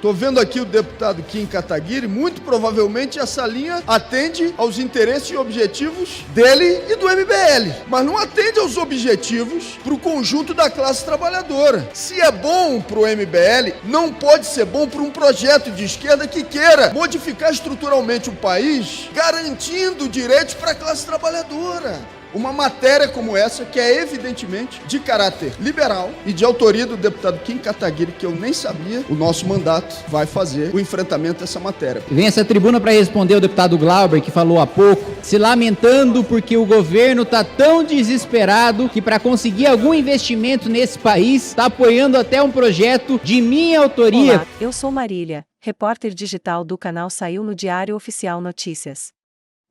Estou vendo aqui o deputado Kim Kataguiri, muito provavelmente essa linha atende aos interesses e objetivos dele e do MBL, mas não atende aos objetivos para o conjunto da classe trabalhadora. Se é bom para o MBL, não pode ser bom para um projeto de esquerda que queira modificar estruturalmente o país, garantindo direitos para a classe trabalhadora. Uma matéria como essa, que é evidentemente de caráter liberal e de autoria do deputado Kim Kataguiri, que eu nem sabia, o nosso mandato vai fazer o enfrentamento dessa matéria. Vem essa tribuna para responder o deputado Glauber, que falou há pouco, se lamentando porque o governo está tão desesperado que para conseguir algum investimento nesse país, está apoiando até um projeto de minha autoria. Olá, eu sou Marília, repórter digital do canal Saiu no Diário Oficial Notícias.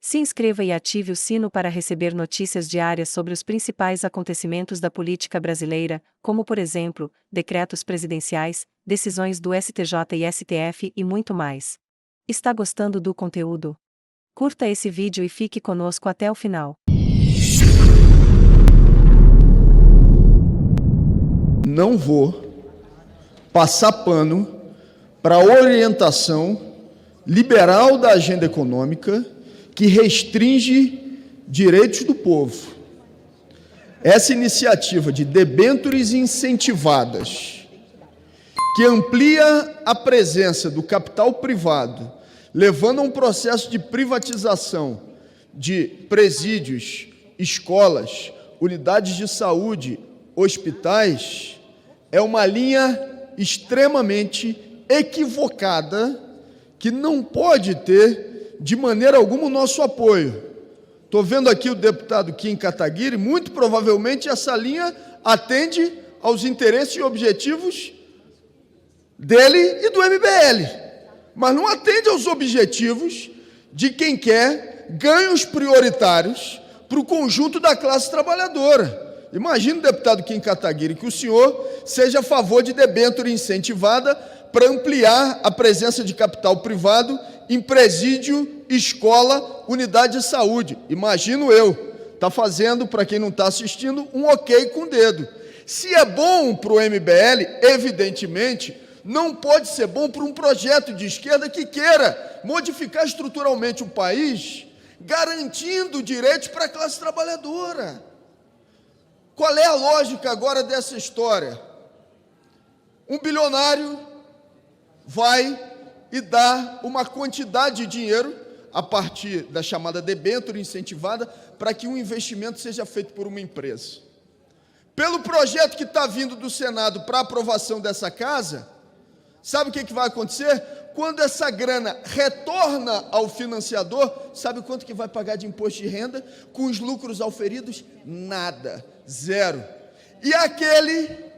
Se inscreva e ative o sino para receber notícias diárias sobre os principais acontecimentos da política brasileira, como por exemplo, decretos presidenciais, decisões do STJ e STF e muito mais. Está gostando do conteúdo? Curta esse vídeo e fique conosco até o final. Não vou passar pano para a orientação liberal da agenda econômica que restringe direitos do povo. Essa iniciativa de debêntures incentivadas, que amplia a presença do capital privado, levando a um processo de privatização de presídios, escolas, unidades de saúde, hospitais, é uma linha extremamente equivocada que não pode ter de maneira alguma o nosso apoio. Estou vendo aqui o deputado Kim Kataguiri, muito provavelmente essa linha atende aos interesses e objetivos dele e do MBL, mas não atende aos objetivos de quem quer ganhos prioritários para o conjunto da classe trabalhadora. Imagina, deputado Kim Kataguiri, que o senhor seja a favor de debênture incentivada para ampliar a presença de capital privado em presídio, escola, unidade de saúde. Imagino eu, está fazendo, para quem não está assistindo, um ok com o dedo. Se é bom para o MBL, evidentemente, não pode ser bom para um projeto de esquerda que queira modificar estruturalmente o país, garantindo direitos para a classe trabalhadora. Qual é a lógica agora dessa história? Um bilionário vai e dá uma quantidade de dinheiro a partir da chamada debênture incentivada para que um investimento seja feito por uma empresa. Pelo projeto que está vindo do Senado para aprovação dessa casa, sabe o que vai acontecer? Quando essa grana retorna ao financiador, sabe quanto que vai pagar de imposto de renda? Com os lucros auferidos? Nada, zero. E aquele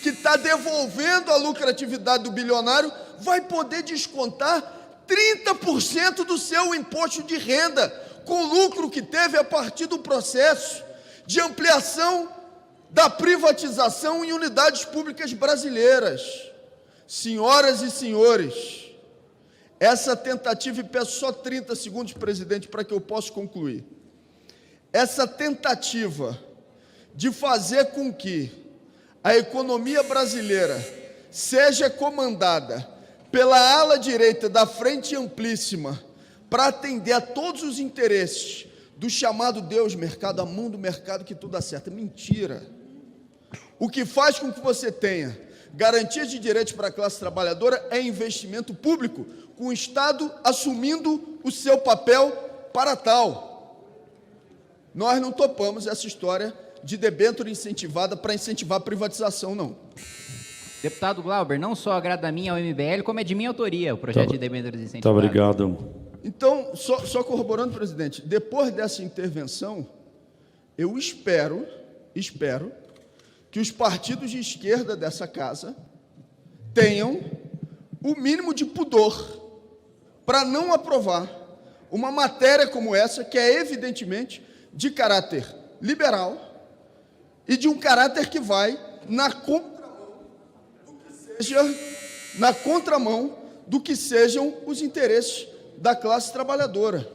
que está devolvendo a lucratividade do bilionário vai poder descontar 30% do seu imposto de renda, com o lucro que teve a partir do processo de ampliação da privatização em unidades públicas brasileiras. Senhoras e senhores, essa tentativa, e peço só 30 segundos, presidente, para que eu possa concluir. Essa tentativa de fazer com que a economia brasileira seja comandada pela ala direita da Frente Amplíssima para atender a todos os interesses do chamado Deus mercado, a mão do mercado que tudo acerta. Mentira. O que faz com que você tenha garantia de direitos para a classe trabalhadora é investimento público, com o Estado assumindo o seu papel para tal. Nós não topamos essa história de debênture incentivada para incentivar a privatização, não. Deputado Glauber, não só agrada a mim ao MBL, como é de minha autoria o projeto de debêntures incentivadas. Muito obrigado. Então, só corroborando, presidente, depois dessa intervenção, eu espero que os partidos de esquerda dessa casa tenham o mínimo de pudor para não aprovar uma matéria como essa, que é evidentemente de caráter liberal e de um caráter que vai na contramão do que sejam os interesses da classe trabalhadora.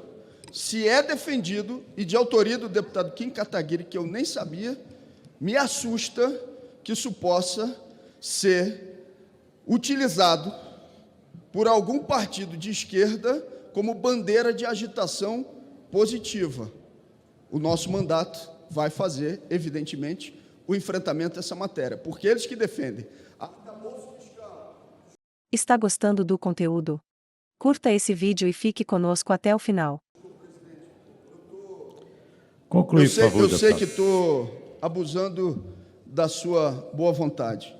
Se é defendido, e de autoria do deputado Kim Kataguiri, que eu nem sabia, me assusta que isso possa ser utilizado por algum partido de esquerda como bandeira de agitação positiva. O nosso mandato vai fazer, evidentemente, o enfrentamento dessa matéria, porque eles que defendem. Está gostando do conteúdo? Curta esse vídeo e fique conosco até o final. Conclui, por favor, eu sei deputado. que estou abusando da sua boa vontade,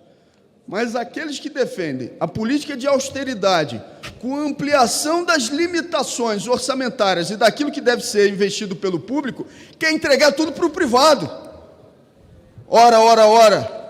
mas aqueles que defendem a política de austeridade com ampliação das limitações orçamentárias e daquilo que deve ser investido pelo público, quer entregar tudo para o privado. Ora.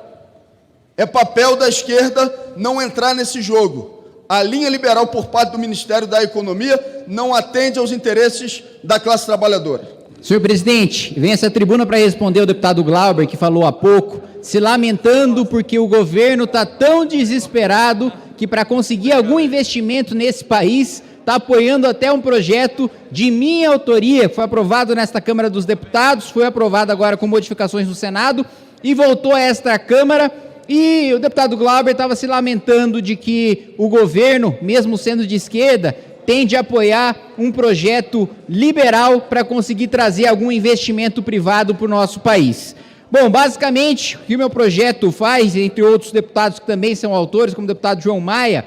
É papel da esquerda não entrar nesse jogo. A linha liberal por parte do Ministério da Economia não atende aos interesses da classe trabalhadora. Senhor presidente, vem essa tribuna para responder ao deputado Glauber, que falou há pouco, se lamentando porque o governo está tão desesperado que para conseguir algum investimento nesse país, está apoiando até um projeto de minha autoria, que foi aprovado nesta Câmara dos Deputados, foi aprovado agora com modificações no Senado, e voltou a esta Câmara, e o deputado Glauber estava se lamentando de que o governo, mesmo sendo de esquerda, tende a apoiar um projeto liberal para conseguir trazer algum investimento privado para o nosso país. Bom, basicamente, o que o meu projeto faz, entre outros deputados que também são autores, como o deputado João Maia,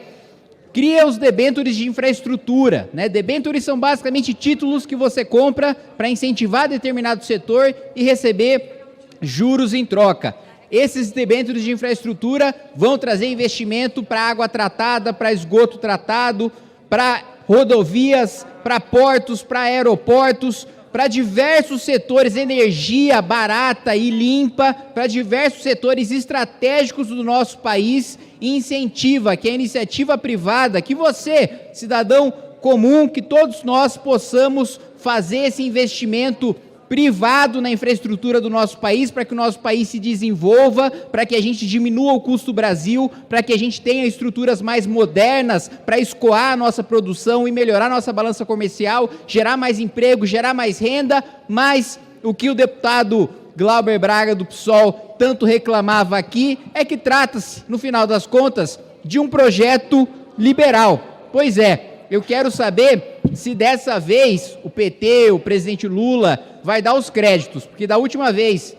cria os debêntures de infraestrutura, né? Debêntures são basicamente títulos que você compra para incentivar determinado setor e receber juros em troca. Esses debêntures de infraestrutura vão trazer investimento para água tratada, para esgoto tratado, para rodovias, para portos, para aeroportos, para diversos setores, energia barata e limpa, para diversos setores estratégicos do nosso país, e incentiva que a iniciativa privada, que você, cidadão comum, que todos nós possamos fazer esse investimento privado na infraestrutura do nosso país, para que o nosso país se desenvolva, para que a gente diminua o custo do Brasil, para que a gente tenha estruturas mais modernas para escoar a nossa produção e melhorar a nossa balança comercial, gerar mais emprego, gerar mais renda, mas o que o deputado Glauber Braga do PSOL tanto reclamava aqui é que trata-se, no final das contas, de um projeto liberal. Pois é, eu quero saber se dessa vez o PT, o presidente Lula, vai dar os créditos, porque da última vez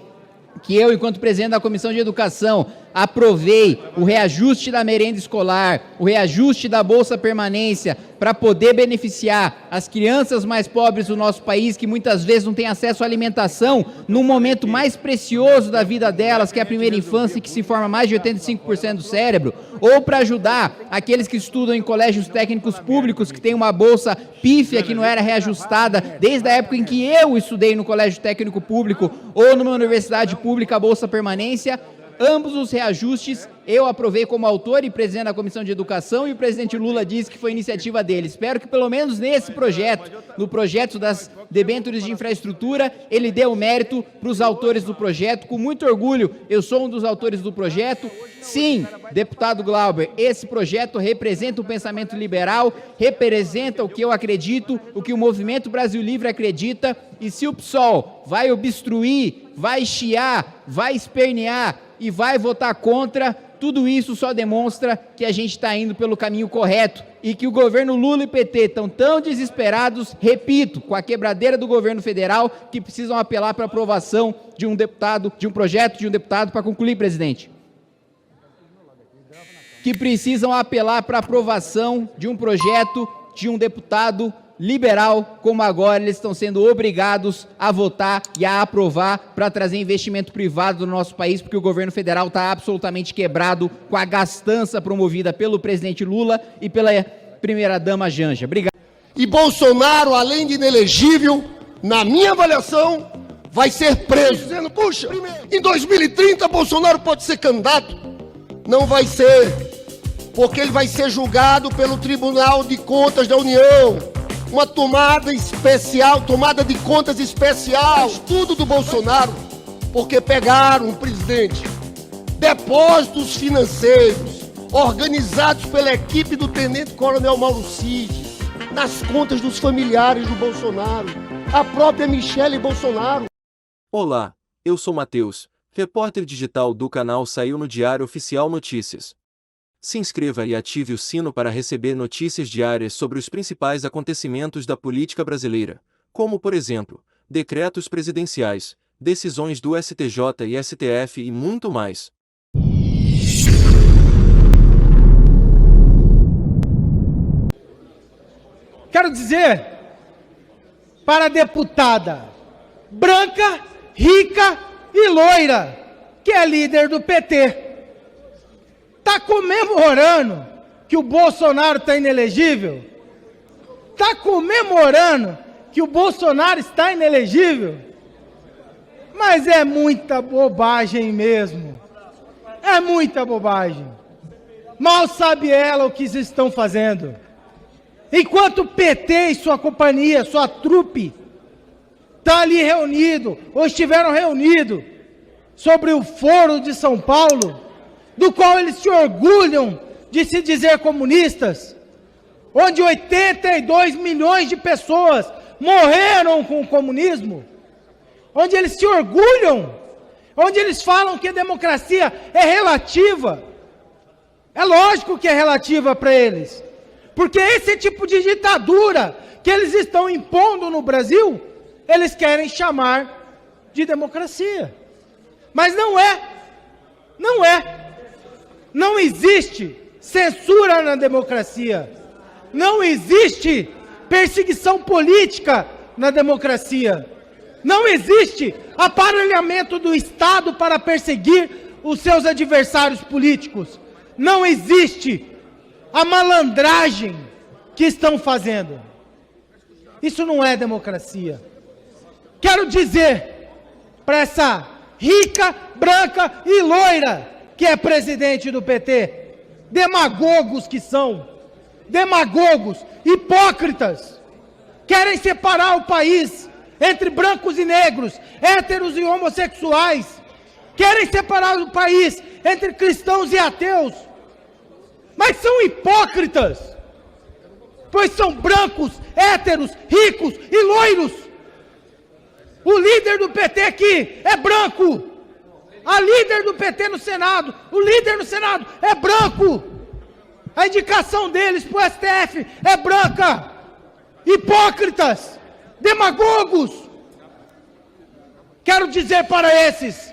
que eu, enquanto presidente da Comissão de Educação, aprovei o reajuste da merenda escolar, o reajuste da Bolsa Permanência, para poder beneficiar as crianças mais pobres do nosso país, que muitas vezes não têm acesso à alimentação, no momento mais precioso da vida delas, que é a primeira infância, que se forma mais de 85% do cérebro, ou para ajudar aqueles que estudam em colégios técnicos públicos, que têm uma bolsa pífia, que não era reajustada, desde a época em que eu estudei no colégio técnico público, ou numa universidade pública, a Bolsa Permanência. Ambos os reajustes eu aprovei como autor e presidente da Comissão de Educação, e o presidente Lula disse que foi iniciativa dele. Espero que pelo menos nesse projeto, no projeto das debêntures de infraestrutura, ele dê o mérito para os autores do projeto. Com muito orgulho, eu sou um dos autores do projeto. Sim, deputado Glauber, esse projeto representa o pensamento liberal, representa o que eu acredito, o que o Movimento Brasil Livre acredita, e se o PSOL vai obstruir, vai chiar, vai espernear e vai votar contra, tudo isso só demonstra que a gente está indo pelo caminho correto e que o governo Lula e PT estão tão desesperados, repito, com a quebradeira do governo federal, que precisam apelar para a aprovação de um deputado, de um projeto de um deputado, para concluir, presidente, que precisam apelar para a aprovação de um projeto de um deputado liberal, como agora eles estão sendo obrigados a votar e a aprovar para trazer investimento privado no nosso país, porque o governo federal está absolutamente quebrado com a gastança promovida pelo presidente Lula e pela primeira-dama Janja. Obrigado. E Bolsonaro, além de inelegível, na minha avaliação, vai ser preso. Dizendo, puxa, em 2030 Bolsonaro pode ser candidato. Não vai ser, porque ele vai ser julgado pelo Tribunal de Contas da União. Uma tomada especial, tomada de contas especial, tudo do Bolsonaro, porque pegaram o presidente. Depósitos financeiros organizados pela equipe do tenente-coronel Mauro Cid, nas contas dos familiares do Bolsonaro, a própria Michele Bolsonaro. Olá, eu sou Matheus, repórter digital do canal Saiu no Diário Oficial Notícias. Se inscreva e ative o sino para receber notícias diárias sobre os principais acontecimentos da política brasileira, como, por exemplo, decretos presidenciais, decisões do STJ e STF e muito mais. Quero dizer para a deputada branca, rica e loira, que é líder do PT, está comemorando que o Bolsonaro está inelegível? Está comemorando que o Bolsonaro está inelegível? Mas é muita bobagem mesmo. É muita bobagem. Mal sabe ela o que eles estão fazendo. Enquanto o PT e sua companhia, sua trupe, está ali reunido, ou estiveram reunidos, sobre o Foro de São Paulo, do qual eles se orgulham de se dizer comunistas, onde 82 milhões de pessoas morreram com o comunismo, onde eles se orgulham, onde eles falam que a democracia é relativa. É lógico que é relativa para eles, porque esse tipo de ditadura que eles estão impondo no Brasil, eles querem chamar de democracia. Mas não é. Não é. Não existe censura na democracia. Não existe perseguição política na democracia. Não existe aparelhamento do Estado para perseguir os seus adversários políticos. Não existe a malandragem que estão fazendo. Isso não é democracia. Quero dizer para essa rica, branca e loira que é presidente do PT, demagogos que são, demagogos, hipócritas, querem separar o país entre brancos e negros, héteros e homossexuais, querem separar o país entre cristãos e ateus, mas são hipócritas, pois são brancos, héteros, ricos e loiros. O líder do PT aqui é branco, a líder do PT no Senado, o líder no Senado é branco, a indicação deles para o STF é branca. Hipócritas, demagogos. Quero dizer para esses,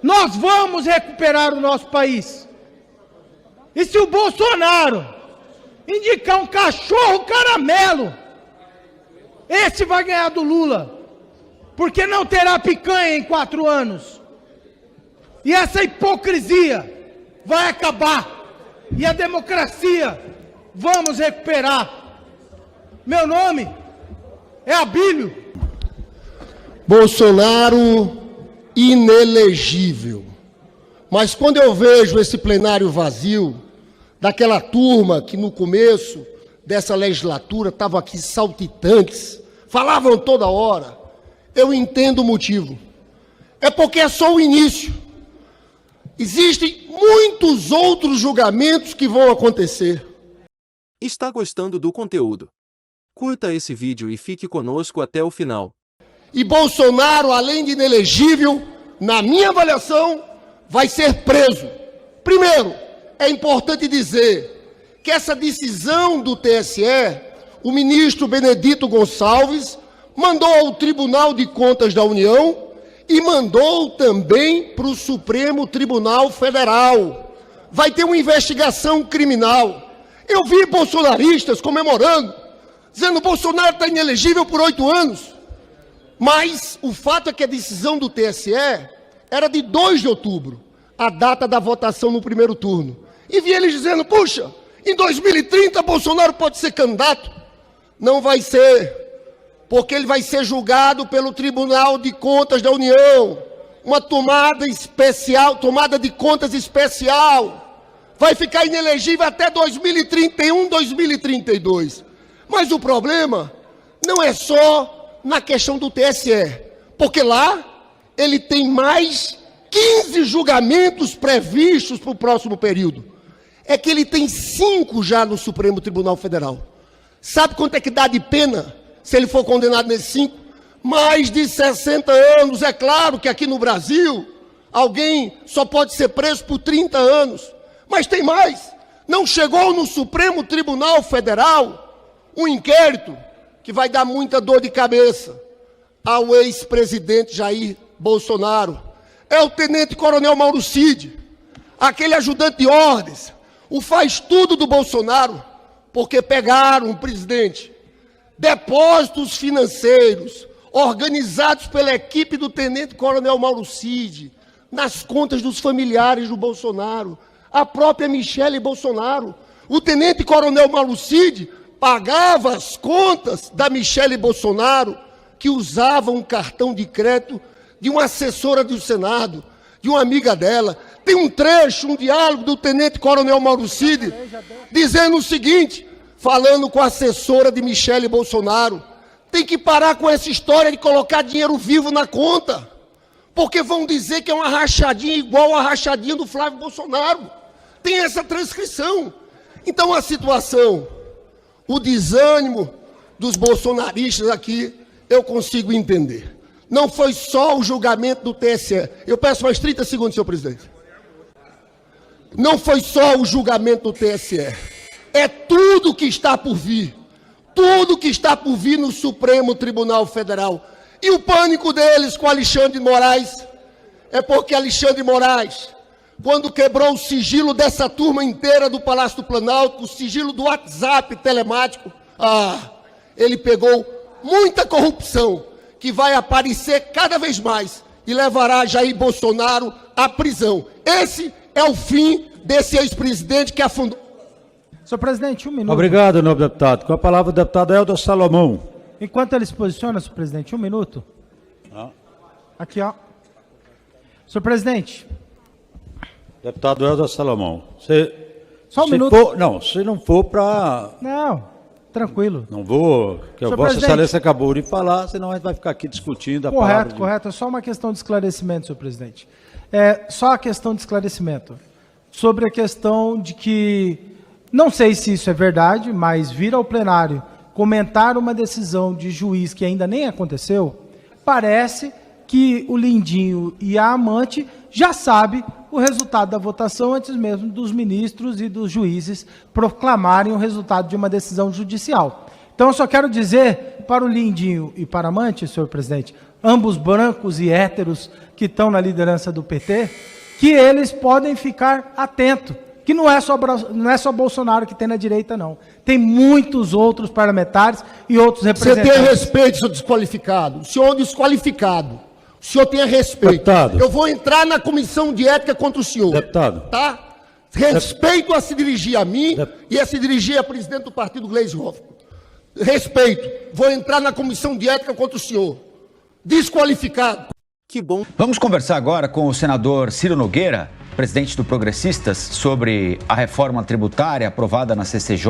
nós vamos recuperar o nosso país. E se o Bolsonaro indicar um cachorro caramelo, esse vai ganhar do Lula, porque não terá picanha em 4 anos. E essa hipocrisia vai acabar. E a democracia vamos recuperar. Meu nome é Abílio. Bolsonaro inelegível. Mas quando eu vejo esse plenário vazio, daquela turma que no começo dessa legislatura estavam aqui saltitantes, falavam toda hora, eu entendo o motivo. É porque é só o início. Existem muitos outros julgamentos que vão acontecer. Está gostando do conteúdo? Curta esse vídeo e fique conosco até o final. E Bolsonaro, além de inelegível, na minha avaliação, vai ser preso. Primeiro, é importante dizer que essa decisão do TSE, o ministro Benedito Gonçalves mandou ao Tribunal de Contas da União e mandou também para o Supremo Tribunal Federal. Vai ter uma investigação criminal. Eu vi bolsonaristas comemorando, dizendo que Bolsonaro está inelegível por 8 anos. Mas o fato é que a decisão do TSE era de 2 de outubro, a data da votação no primeiro turno. E vi eles dizendo, puxa, em 2030 Bolsonaro pode ser candidato. Não vai ser, porque ele vai ser julgado pelo Tribunal de Contas da União. Uma tomada especial, tomada de contas especial. Vai ficar inelegível até 2031, 2032. Mas o problema não é só na questão do TSE, porque lá ele tem mais 15 julgamentos previstos para o próximo período. É que ele tem 5 já no Supremo Tribunal Federal. Sabe quanto é que dá de pena se ele for condenado nesses 5? Mais de 60 anos. É claro que aqui no Brasil, alguém só pode ser preso por 30 anos. Mas tem mais. Não chegou no Supremo Tribunal Federal um inquérito que vai dar muita dor de cabeça ao ex-presidente Jair Bolsonaro. É o tenente-coronel Mauro Cid, aquele ajudante de ordens, o faz-tudo do Bolsonaro, porque pegaram o presidente. Depósitos financeiros organizados pela equipe do tenente-coronel Mauro Cid, nas contas dos familiares do Bolsonaro, a própria Michele Bolsonaro. O tenente-coronel Mauro Cid pagava as contas da Michele Bolsonaro, que usava um cartão de crédito de uma assessora do Senado, de uma amiga dela. Tem um trecho, um diálogo do tenente-coronel Mauro Cid, dizendo o seguinte, falando com a assessora de Michele Bolsonaro: tem que parar com essa história de colocar dinheiro vivo na conta, porque vão dizer que é uma rachadinha igual a rachadinha do Flávio Bolsonaro. Tem essa transcrição. Então a situação, o desânimo dos bolsonaristas aqui, eu consigo entender. Não foi só o julgamento do TSE. Eu peço mais 30 segundos, senhor presidente. Não foi só o julgamento do TSE. É tudo que está por vir. Tudo que está por vir no Supremo Tribunal Federal. E o pânico deles com Alexandre de Moraes é porque Alexandre de Moraes, quando quebrou o sigilo dessa turma inteira do Palácio do Planalto, o sigilo do WhatsApp telemático, ele pegou muita corrupção que vai aparecer cada vez mais e levará Jair Bolsonaro à prisão. Esse é o fim desse ex-presidente que afundou. Senhor presidente, um minuto. Obrigado, nobre deputado. Com a palavra o deputado Helder Salomão. Enquanto ele se posiciona, senhor presidente, um minuto. Aqui, ó. Senhor presidente. Deputado Helder Salomão. Só um minuto. Se não for para... Não, tranquilo. Não vou, que a Vossa Excelência acabou de falar, senão a gente vai ficar aqui discutindo a palavra. Correto. É só uma questão de esclarecimento, senhor presidente. Só a questão de esclarecimento. Sobre a questão de que, não sei se isso é verdade, mas vir ao plenário comentar uma decisão de juiz que ainda nem aconteceu, parece que o Lindinho e a amante já sabem o resultado da votação antes mesmo dos ministros e dos juízes proclamarem o resultado de uma decisão judicial. Então, eu só quero dizer para o Lindinho e para a amante, senhor presidente, ambos brancos e héteros que estão na liderança do PT, que eles podem ficar atentos, que não é só Bolsonaro que tem na direita, não. Tem muitos outros parlamentares e outros representantes. Você tem respeito, senhor desqualificado. O senhor é um desqualificado. O senhor tenha respeito. Deputado. Eu vou entrar na comissão de ética contra o senhor. Deputado. Tá? Respeito a se dirigir a mim e a se dirigir a presidente do partido, Gleisi Hoffmann. Respeito. Vou entrar na comissão de ética contra o senhor. Desqualificado. Que bom. Vamos conversar agora com o senador Ciro Nogueira, presidente do Progressistas, sobre a reforma tributária aprovada na CCJ,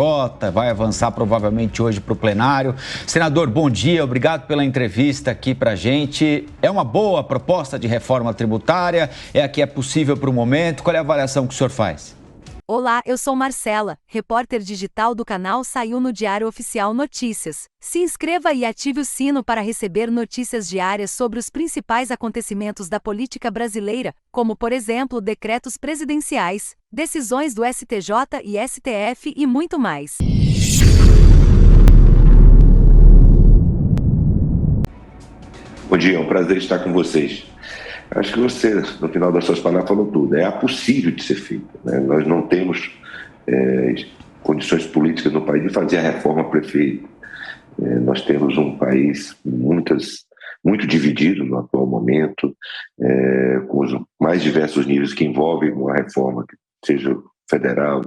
vai avançar provavelmente hoje para o plenário. Senador, bom dia, obrigado pela entrevista aqui para a gente. É uma boa proposta de reforma tributária? É a que é possível para o momento? Qual é a avaliação que o senhor faz? Olá, eu sou Marcela, repórter digital do canal Saiu no Diário Oficial Notícias. Se inscreva e ative o sino para receber notícias diárias sobre os principais acontecimentos da política brasileira, como, por exemplo, decretos presidenciais, decisões do STJ e STF e muito mais. Bom dia, é um prazer estar com vocês. Acho que você, no final das suas palavras, falou tudo. É possível de ser feito, né? Nós não temos condições políticas no país de fazer a reforma perfeita. Nós temos um país muito dividido no atual momento, com os mais diversos níveis que envolvem uma reforma, seja federal,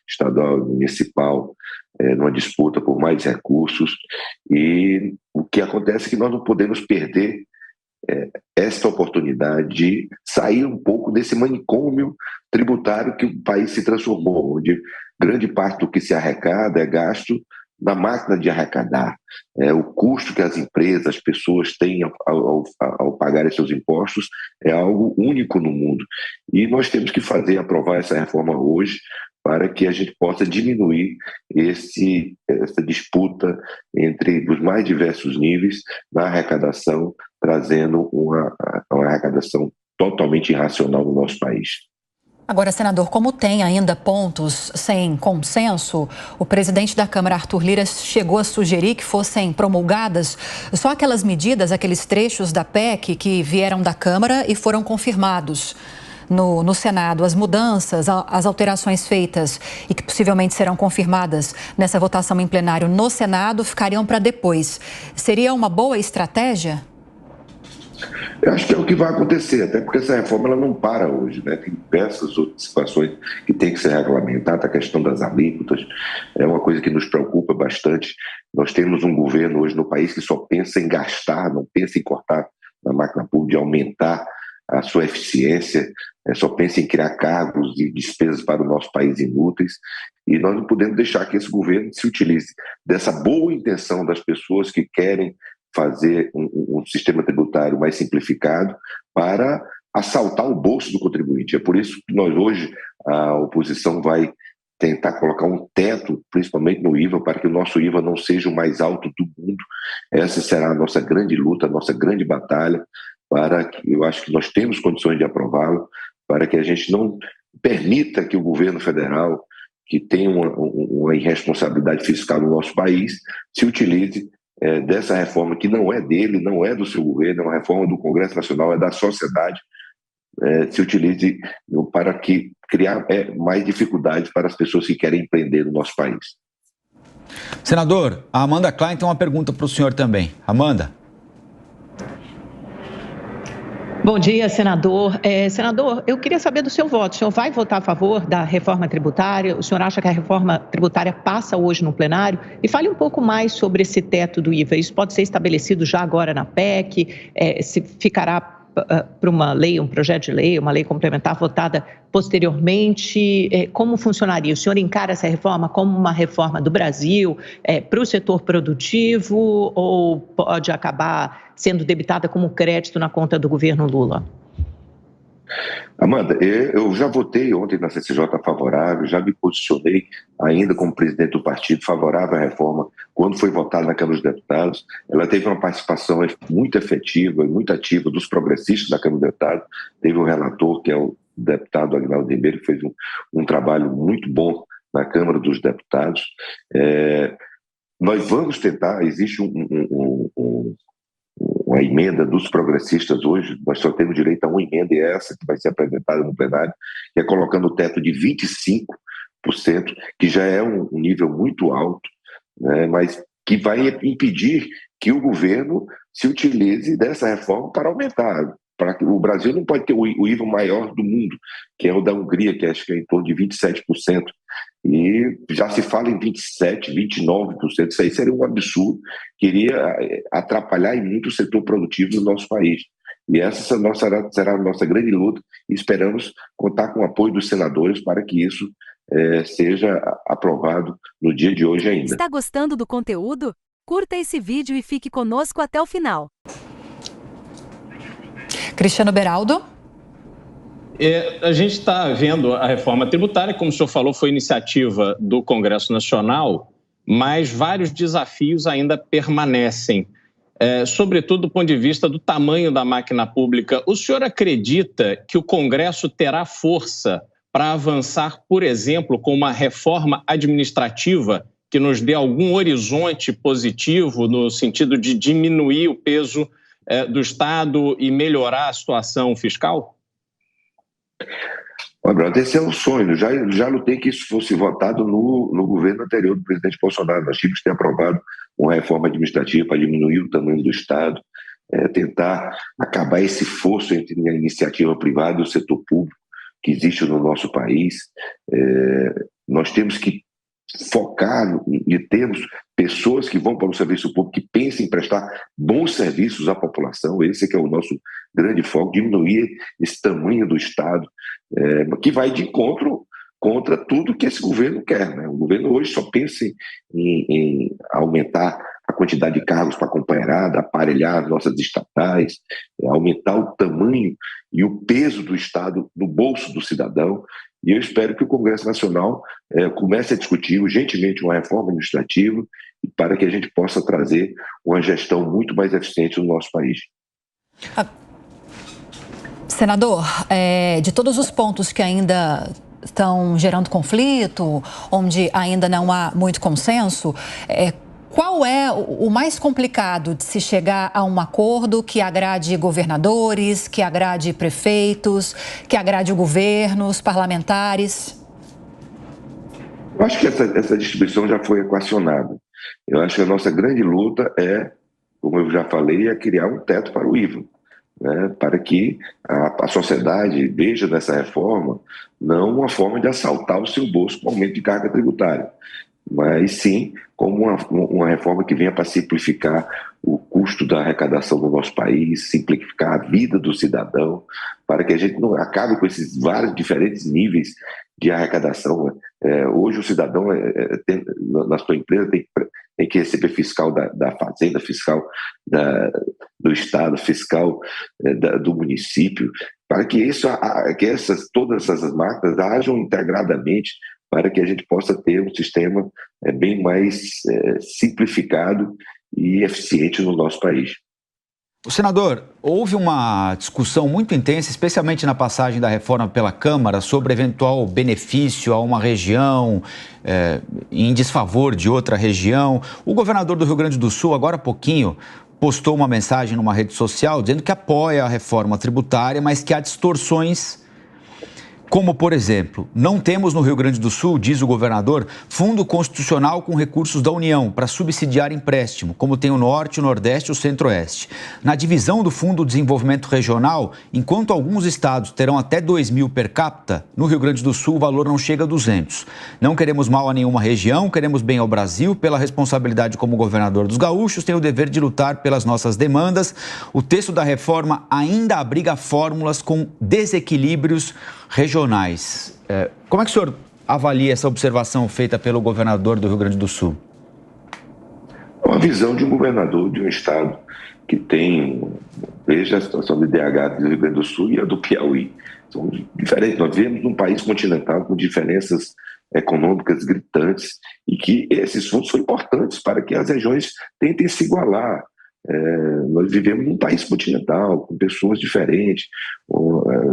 estadual, municipal, numa disputa por mais recursos. E o que acontece é que nós não podemos perder esta oportunidade de sair um pouco desse manicômio tributário que o país se transformou, onde grande parte do que se arrecada é gasto na máquina de arrecadar. O custo que as empresas, as pessoas têm ao pagarem seus impostos é algo único no mundo. E nós temos que aprovar essa reforma hoje para que a gente possa diminuir essa disputa entre os mais diversos níveis na arrecadação, trazendo uma arrecadação totalmente irracional no nosso país. Agora, senador, como tem ainda pontos sem consenso, o presidente da Câmara, Arthur Lira, chegou a sugerir que fossem promulgadas só aquelas medidas, aqueles trechos da PEC que vieram da Câmara e foram confirmados no Senado. As mudanças, as alterações feitas e que possivelmente serão confirmadas nessa votação em plenário no Senado ficariam para depois. Seria uma boa estratégia? Eu acho que é o que vai acontecer, até porque essa reforma ela não para hoje, né? Tem diversas outras situações que tem que ser regulamentadas. A questão das alíquotas é uma coisa que nos preocupa bastante. Nós temos um governo hoje no país que só pensa em gastar, não pensa em cortar na máquina pública, de aumentar a sua eficiência, só pensa em criar cargos e despesas para o nosso país inúteis, e nós não podemos deixar que esse governo se utilize dessa boa intenção das pessoas que querem fazer um sistema tributário mais simplificado para assaltar o bolso do contribuinte. É por isso que nós hoje, a oposição vai tentar colocar um teto, principalmente no IVA, para que o nosso IVA não seja o mais alto do mundo. Essa será a nossa grande luta, a nossa grande batalha, para que eu acho que nós temos condições de aprová-lo, para que a gente não permita que o governo federal, que tem uma irresponsabilidade fiscal no nosso país, se utilize dessa reforma que não é dele, não é do seu governo, é uma reforma do Congresso Nacional, é da sociedade, se utilize para que criar mais dificuldades para as pessoas que querem empreender no nosso país. Senador, a Amanda Klein tem uma pergunta para o senhor também. Amanda. Bom dia, senador. Senador, eu queria saber do seu voto. O senhor vai votar a favor da reforma tributária? O senhor acha que a reforma tributária passa hoje no plenário? E fale um pouco mais sobre esse teto do IVA. Isso pode ser estabelecido já agora na PEC? Se ficará para uma lei, um projeto de lei, uma lei complementar votada posteriormente? Como funcionaria? O senhor encara essa reforma como uma reforma do Brasil para o setor produtivo ou pode acabar sendo debitada como crédito na conta do governo Lula? Amanda, eu já votei ontem na CCJ favorável, já me posicionei ainda como presidente do partido favorável à reforma. Quando foi votada na Câmara dos Deputados, ela teve uma participação muito efetiva e muito ativa dos progressistas da Câmara dos Deputados. Teve um relator, que é o deputado Aguinaldo Ribeiro, que fez um trabalho muito bom na Câmara dos Deputados. Nós vamos tentar, existe uma emenda dos progressistas hoje, nós só temos direito a uma emenda, e essa que vai ser apresentada no plenário, que é colocando o teto de 25%, que já é um nível muito alto, né, mas que vai impedir que o governo se utilize dessa reforma para aumentar. Para que o Brasil não pode ter o IVA maior do mundo, que é o da Hungria, que acho que é em torno de 27%. E já se fala em 27%, 29%. Isso aí seria um absurdo, que iria atrapalhar em muito o setor produtivo do nosso país. E essa será a nossa grande luta, e esperamos contar com o apoio dos senadores para que isso seja aprovado no dia de hoje ainda. Está gostando do conteúdo? Curta esse vídeo e fique conosco até o final. Cristiano Beraldo. A gente está vendo a reforma tributária, como o senhor falou, foi iniciativa do Congresso Nacional, mas vários desafios ainda permanecem, sobretudo do ponto de vista do tamanho da máquina pública. O senhor acredita que o Congresso terá força para avançar, por exemplo, com uma reforma administrativa que nos dê algum horizonte positivo no sentido de diminuir o peso do Estado e melhorar a situação fiscal? Esse é um sonho. Já lutei que isso fosse votado no governo anterior do presidente Bolsonaro. Nós tínhamos que ter aprovado uma reforma administrativa para diminuir o tamanho do Estado, tentar acabar esse fosso entre a iniciativa privada e o setor público que existe no nosso país. Nós temos que focar e termos pessoas que vão para o serviço público, que pensem em prestar bons serviços à população. Esse que é o nosso grande foco, diminuir esse tamanho do Estado, que vai de encontro contra tudo que esse governo quer, né? O governo hoje só pensa em aumentar a quantidade de cargos para a companheirada, aparelhar as nossas estatais, aumentar o tamanho e o peso do Estado no bolso do cidadão. E eu espero que o Congresso Nacional comece a discutir urgentemente uma reforma administrativa para que a gente possa trazer uma gestão muito mais eficiente no nosso país. Senador, de todos os pontos que ainda estão gerando conflito, onde ainda não há muito consenso, qual é o mais complicado de se chegar a um acordo que agrade governadores, que agrade prefeitos, que agrade o governo, os parlamentares? Eu acho que essa distribuição já foi equacionada. Eu acho que a nossa grande luta como eu já falei, é criar um teto para o IVA, né, para que a sociedade veja nessa reforma não uma forma de assaltar o seu bolso com aumento de carga tributária, mas sim como uma reforma que venha para simplificar o custo da arrecadação do nosso país, simplificar a vida do cidadão, para que a gente não acabe com esses vários diferentes níveis de arrecadação. Hoje o cidadão na sua empresa tem que receber fiscal da fazenda, fiscal do estado, fiscal do município, para que todas essas marcas ajam integradamente, para que a gente possa ter um sistema bem mais simplificado e eficiente no nosso país. Senador, houve uma discussão muito intensa, especialmente na passagem da reforma pela Câmara, sobre eventual benefício a uma região em desfavor de outra região. O governador do Rio Grande do Sul, agora há pouquinho, postou uma mensagem numa rede social dizendo que apoia a reforma tributária, mas que há distorções. Como, por exemplo, não temos no Rio Grande do Sul, diz o governador, fundo constitucional com recursos da União para subsidiar empréstimo, como tem o Norte, o Nordeste e o Centro-Oeste. Na divisão do Fundo de Desenvolvimento Regional, enquanto alguns estados terão até 2.000 per capita, no Rio Grande do Sul o valor não chega a 200. Não queremos mal a nenhuma região, queremos bem ao Brasil. Pela responsabilidade como governador dos gaúchos, tenho o dever de lutar pelas nossas demandas. O texto da reforma ainda abriga fórmulas com desequilíbrios regionais. Como é que o senhor avalia essa observação feita pelo governador do Rio Grande do Sul? Uma visão de um governador de um estado que tem, veja a situação do IDH do Rio Grande do Sul e a do Piauí. São diferentes. Nós vivemos num país continental com diferenças econômicas gritantes e que esses fundos são importantes para que as regiões tentem se igualar. Nós vivemos num país continental, com pessoas diferentes.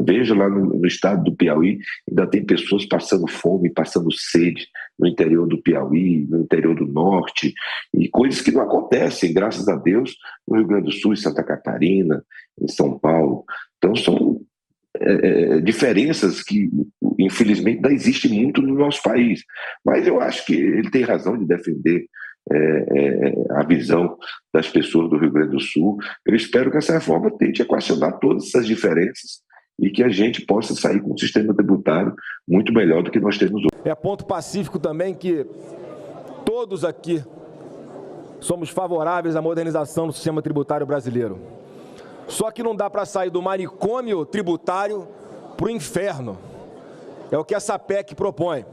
Veja lá no estado do Piauí, ainda tem pessoas passando fome, passando sede no interior do Piauí, no interior do Norte, e coisas que não acontecem, graças a Deus, no Rio Grande do Sul, em Santa Catarina, em São Paulo. Então são diferenças que, infelizmente, ainda existem muito no nosso país. Mas eu acho que ele tem razão de defender a visão das pessoas do Rio Grande do Sul. Eu espero que essa reforma tente equacionar todas essas diferenças e que a gente possa sair com um sistema tributário muito melhor do que nós temos hoje. É ponto pacífico também que todos aqui somos favoráveis à modernização do sistema tributário brasileiro. Só que não dá para sair do manicômio tributário para o inferno. É o que essa PEC propõe.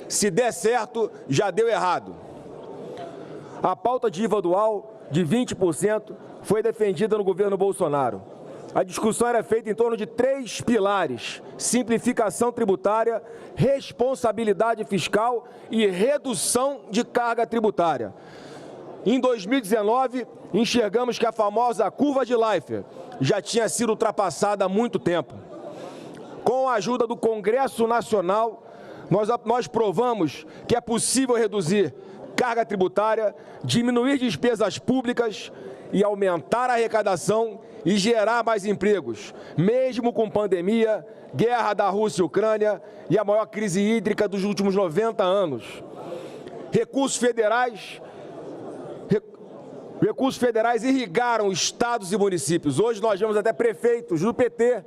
Se der certo, já deu errado. A pauta de IVA dual de 20% foi defendida no governo Bolsonaro. A discussão era feita em torno de 3 pilares: simplificação tributária, responsabilidade fiscal e redução de carga tributária. Em 2019, enxergamos que a famosa curva de Laffer já tinha sido ultrapassada há muito tempo. Com a ajuda do Congresso Nacional, nós provamos que é possível reduzir carga tributária, diminuir despesas públicas e aumentar a arrecadação e gerar mais empregos, mesmo com pandemia, guerra da Rússia e Ucrânia e a maior crise hídrica dos últimos 90 anos. Recursos federais irrigaram estados e municípios. Hoje nós vemos até prefeitos do PT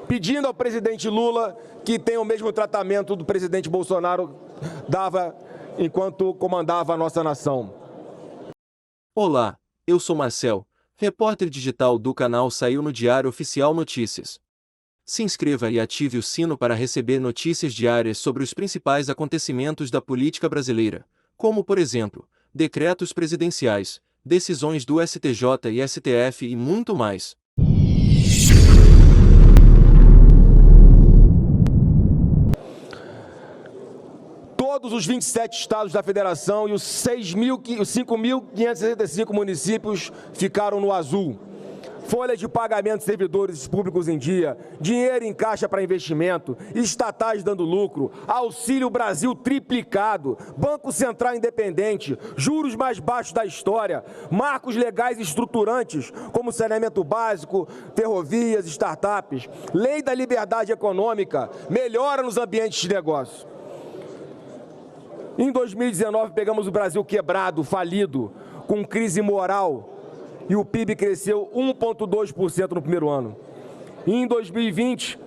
pedindo ao presidente Lula que tenha o mesmo tratamento do presidente Bolsonaro dava enquanto comandava a nossa nação. Olá, eu sou Marcel, repórter digital do canal Saiu no Diário Oficial Notícias. Se inscreva e ative o sino para receber notícias diárias sobre os principais acontecimentos da política brasileira, como, por exemplo, decretos presidenciais, decisões do STJ e STF e muito mais. Todos os 27 estados da federação e os 5.565 municípios ficaram no azul. folha de pagamento de servidores públicos em dia, dinheiro em caixa para investimento, estatais dando lucro, Auxílio Brasil triplicado, Banco Central independente, juros mais baixos da história, marcos legais estruturantes, como saneamento básico, ferrovias, startups, lei da liberdade econômica, melhora nos ambientes de negócio. Em 2019, pegamos o Brasil quebrado, falido, com crise moral, e o PIB cresceu 1,2% no primeiro ano. E em 2020,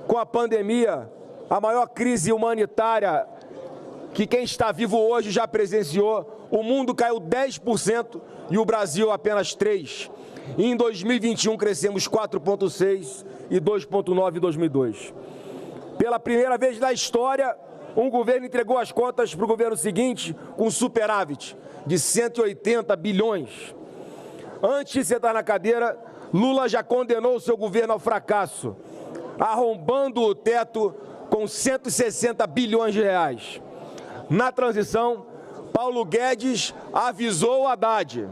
com a pandemia, a maior crise humanitária que quem está vivo hoje já presenciou, o mundo caiu 10% e o Brasil apenas 3%. E em 2021 crescemos 4,6% e 2,9% em 2002. Pela primeira vez na história, um governo entregou as contas para o governo seguinte com superávit de 180 bilhões. Antes de sentar na cadeira, Lula já condenou o seu governo ao fracasso, arrombando o teto com 160 bilhões de reais. Na transição, Paulo Guedes avisou o Haddad: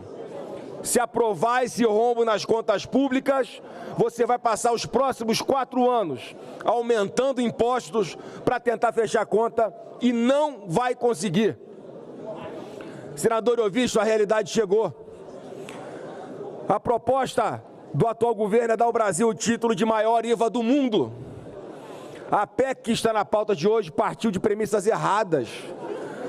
se aprovar esse rombo nas contas públicas, você vai passar os próximos 4 anos aumentando impostos para tentar fechar a conta e não vai conseguir. Senador Ovisto, a realidade chegou. A proposta do atual governo é dar ao Brasil o título de maior IVA do mundo. A PEC que está na pauta de hoje partiu de premissas erradas.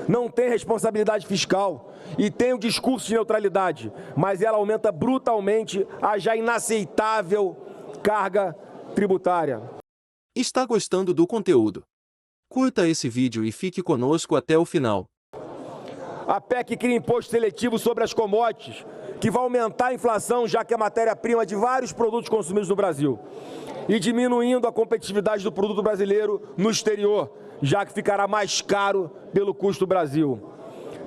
Não tem responsabilidade fiscal e tem o discurso de neutralidade, mas ela aumenta brutalmente a já inaceitável carga tributária. Está gostando do conteúdo? Curta esse vídeo e fique conosco até o final. A PEC cria imposto seletivo sobre as commodities, que vai aumentar a inflação, já que é matéria-prima de vários produtos consumidos no Brasil, e diminuindo a competitividade do produto brasileiro no exterior, já que ficará mais caro pelo custo do Brasil.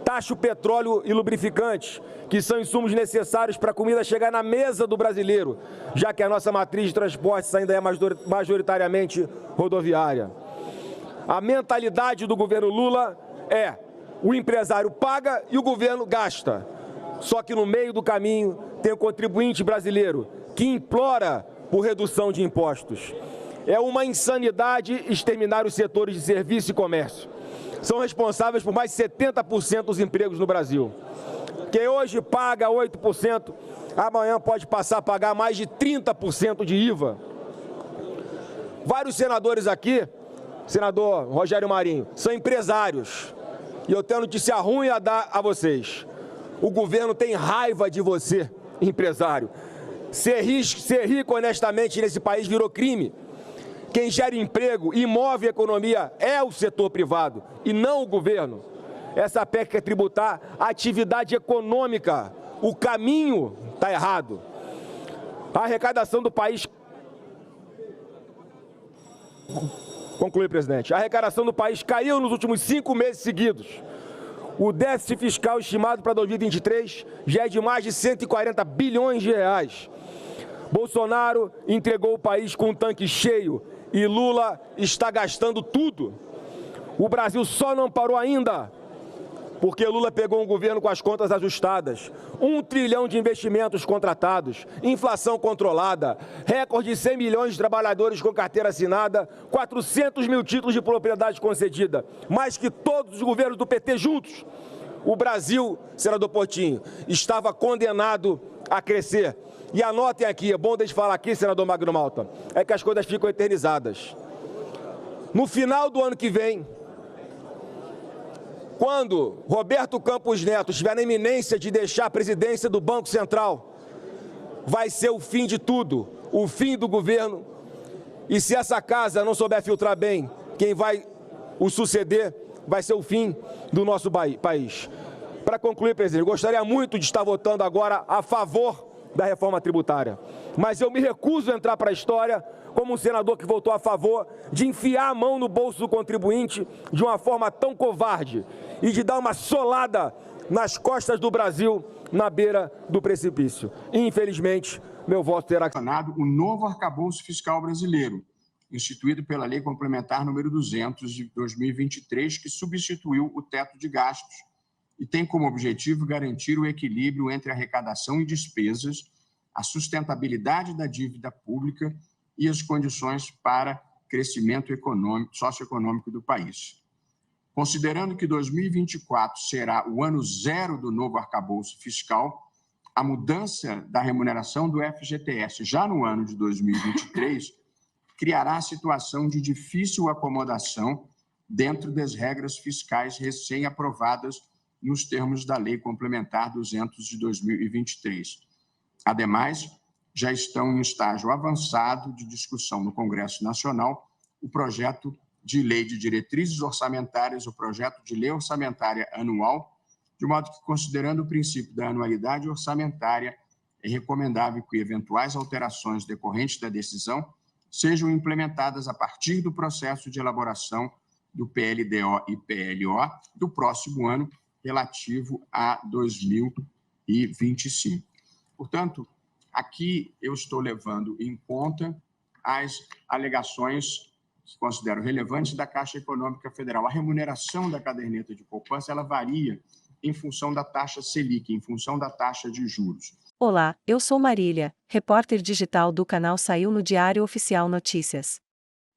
Taxa o petróleo e lubrificantes, que são insumos necessários para a comida chegar na mesa do brasileiro, já que a nossa matriz de transportes ainda é majoritariamente rodoviária. A mentalidade do governo Lula é: o empresário paga e o governo gasta. Só que no meio do caminho tem o contribuinte brasileiro, que implora por redução de impostos. É uma insanidade exterminar os setores de serviço e comércio. São responsáveis por mais de 70% dos empregos no Brasil. Quem hoje paga 8%, amanhã pode passar a pagar mais de 30% de IVA. Vários senadores aqui, senador Rogério Marinho, são empresários. E eu tenho notícia ruim a dar a vocês. O governo tem raiva de você, empresário. Ser rico honestamente nesse país virou crime. Quem gera emprego e move a economia é o setor privado e não o governo. Essa PEC quer tributar a atividade econômica. O caminho está errado. A arrecadação do país... Conclui, presidente. A arrecadação do país caiu nos últimos 5 meses seguidos. O déficit fiscal estimado para 2023 já é de mais de 140 bilhões de reais. Bolsonaro entregou o país com um tanque cheio e Lula está gastando tudo. O Brasil só não parou ainda porque Lula pegou um governo com as contas ajustadas, 1 trilhão de investimentos contratados, inflação controlada, recorde de 100 milhões de trabalhadores com carteira assinada, 400 mil títulos de propriedade concedida, mais que todos os governos do PT juntos. O Brasil, senador Portinho, estava condenado a crescer. E anotem aqui, é bom deixar falar aqui, senador Magno Malta, é que as coisas ficam eternizadas. No final do ano que vem, quando Roberto Campos Neto estiver na iminência de deixar a presidência do Banco Central, vai ser o fim de tudo, o fim do governo. E se essa casa não souber filtrar bem quem vai o suceder, vai ser o fim do nosso país. Para concluir, presidente, gostaria muito de estar votando agora a favor da reforma tributária, mas eu me recuso a entrar para a história como um senador que votou a favor de enfiar a mão no bolso do contribuinte de uma forma tão covarde e de dar uma solada nas costas do Brasil na beira do precipício. Infelizmente, meu voto terá o novo arcabouço fiscal brasileiro, instituído pela Lei Complementar número 200 de 2023, que substituiu o teto de gastos e tem como objetivo garantir o equilíbrio entre arrecadação e despesas, a sustentabilidade da dívida pública e as condições para crescimento socioeconômico do país. Considerando que 2024 será o ano zero do novo arcabouço fiscal, a mudança da remuneração do FGTS já no ano de 2023 criará situação de difícil acomodação dentro das regras fiscais recém-aprovadas nos termos da Lei Complementar 200 de 2023. Ademais, já estão em estágio avançado de discussão no Congresso Nacional o projeto de lei de diretrizes orçamentárias, o projeto de lei orçamentária anual, de modo que, considerando o princípio da anualidade orçamentária, é recomendável que eventuais alterações decorrentes da decisão sejam implementadas a partir do processo de elaboração do PLDO e PLO do próximo ano, relativo a 2025. Portanto, aqui eu estou levando em conta as alegações que considero relevantes da Caixa Econômica Federal. A remuneração da caderneta de poupança ela varia em função da taxa Selic, em função da taxa de juros. Olá, eu sou Marília, repórter digital do canal Saiu no Diário Oficial Notícias.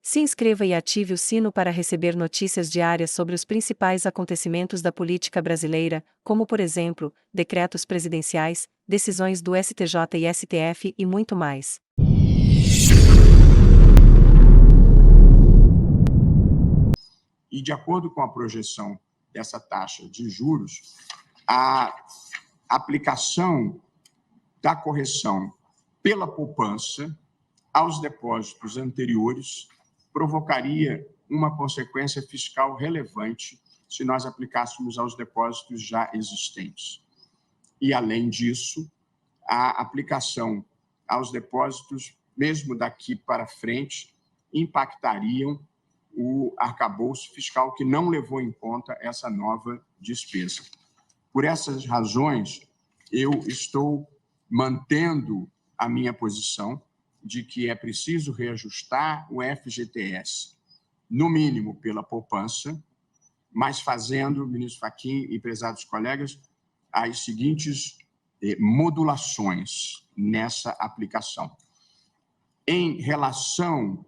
Se inscreva e ative o sino para receber notícias diárias sobre os principais acontecimentos da política brasileira, como, por exemplo, decretos presidenciais, decisões do STJ e STF e muito mais. E, de acordo com a projeção dessa taxa de juros, a aplicação da correção pela poupança aos depósitos anteriores provocaria uma consequência fiscal relevante se nós aplicássemos aos depósitos já existentes. E, além disso, a aplicação aos depósitos, mesmo daqui para frente, impactariam o arcabouço fiscal que não levou em conta essa nova despesa. Por essas razões, eu estou mantendo a minha posição de que é preciso reajustar o FGTS, no mínimo pela poupança, mas fazendo, ministro Fachin e prezados colegas, as seguintes modulações nessa aplicação. Em relação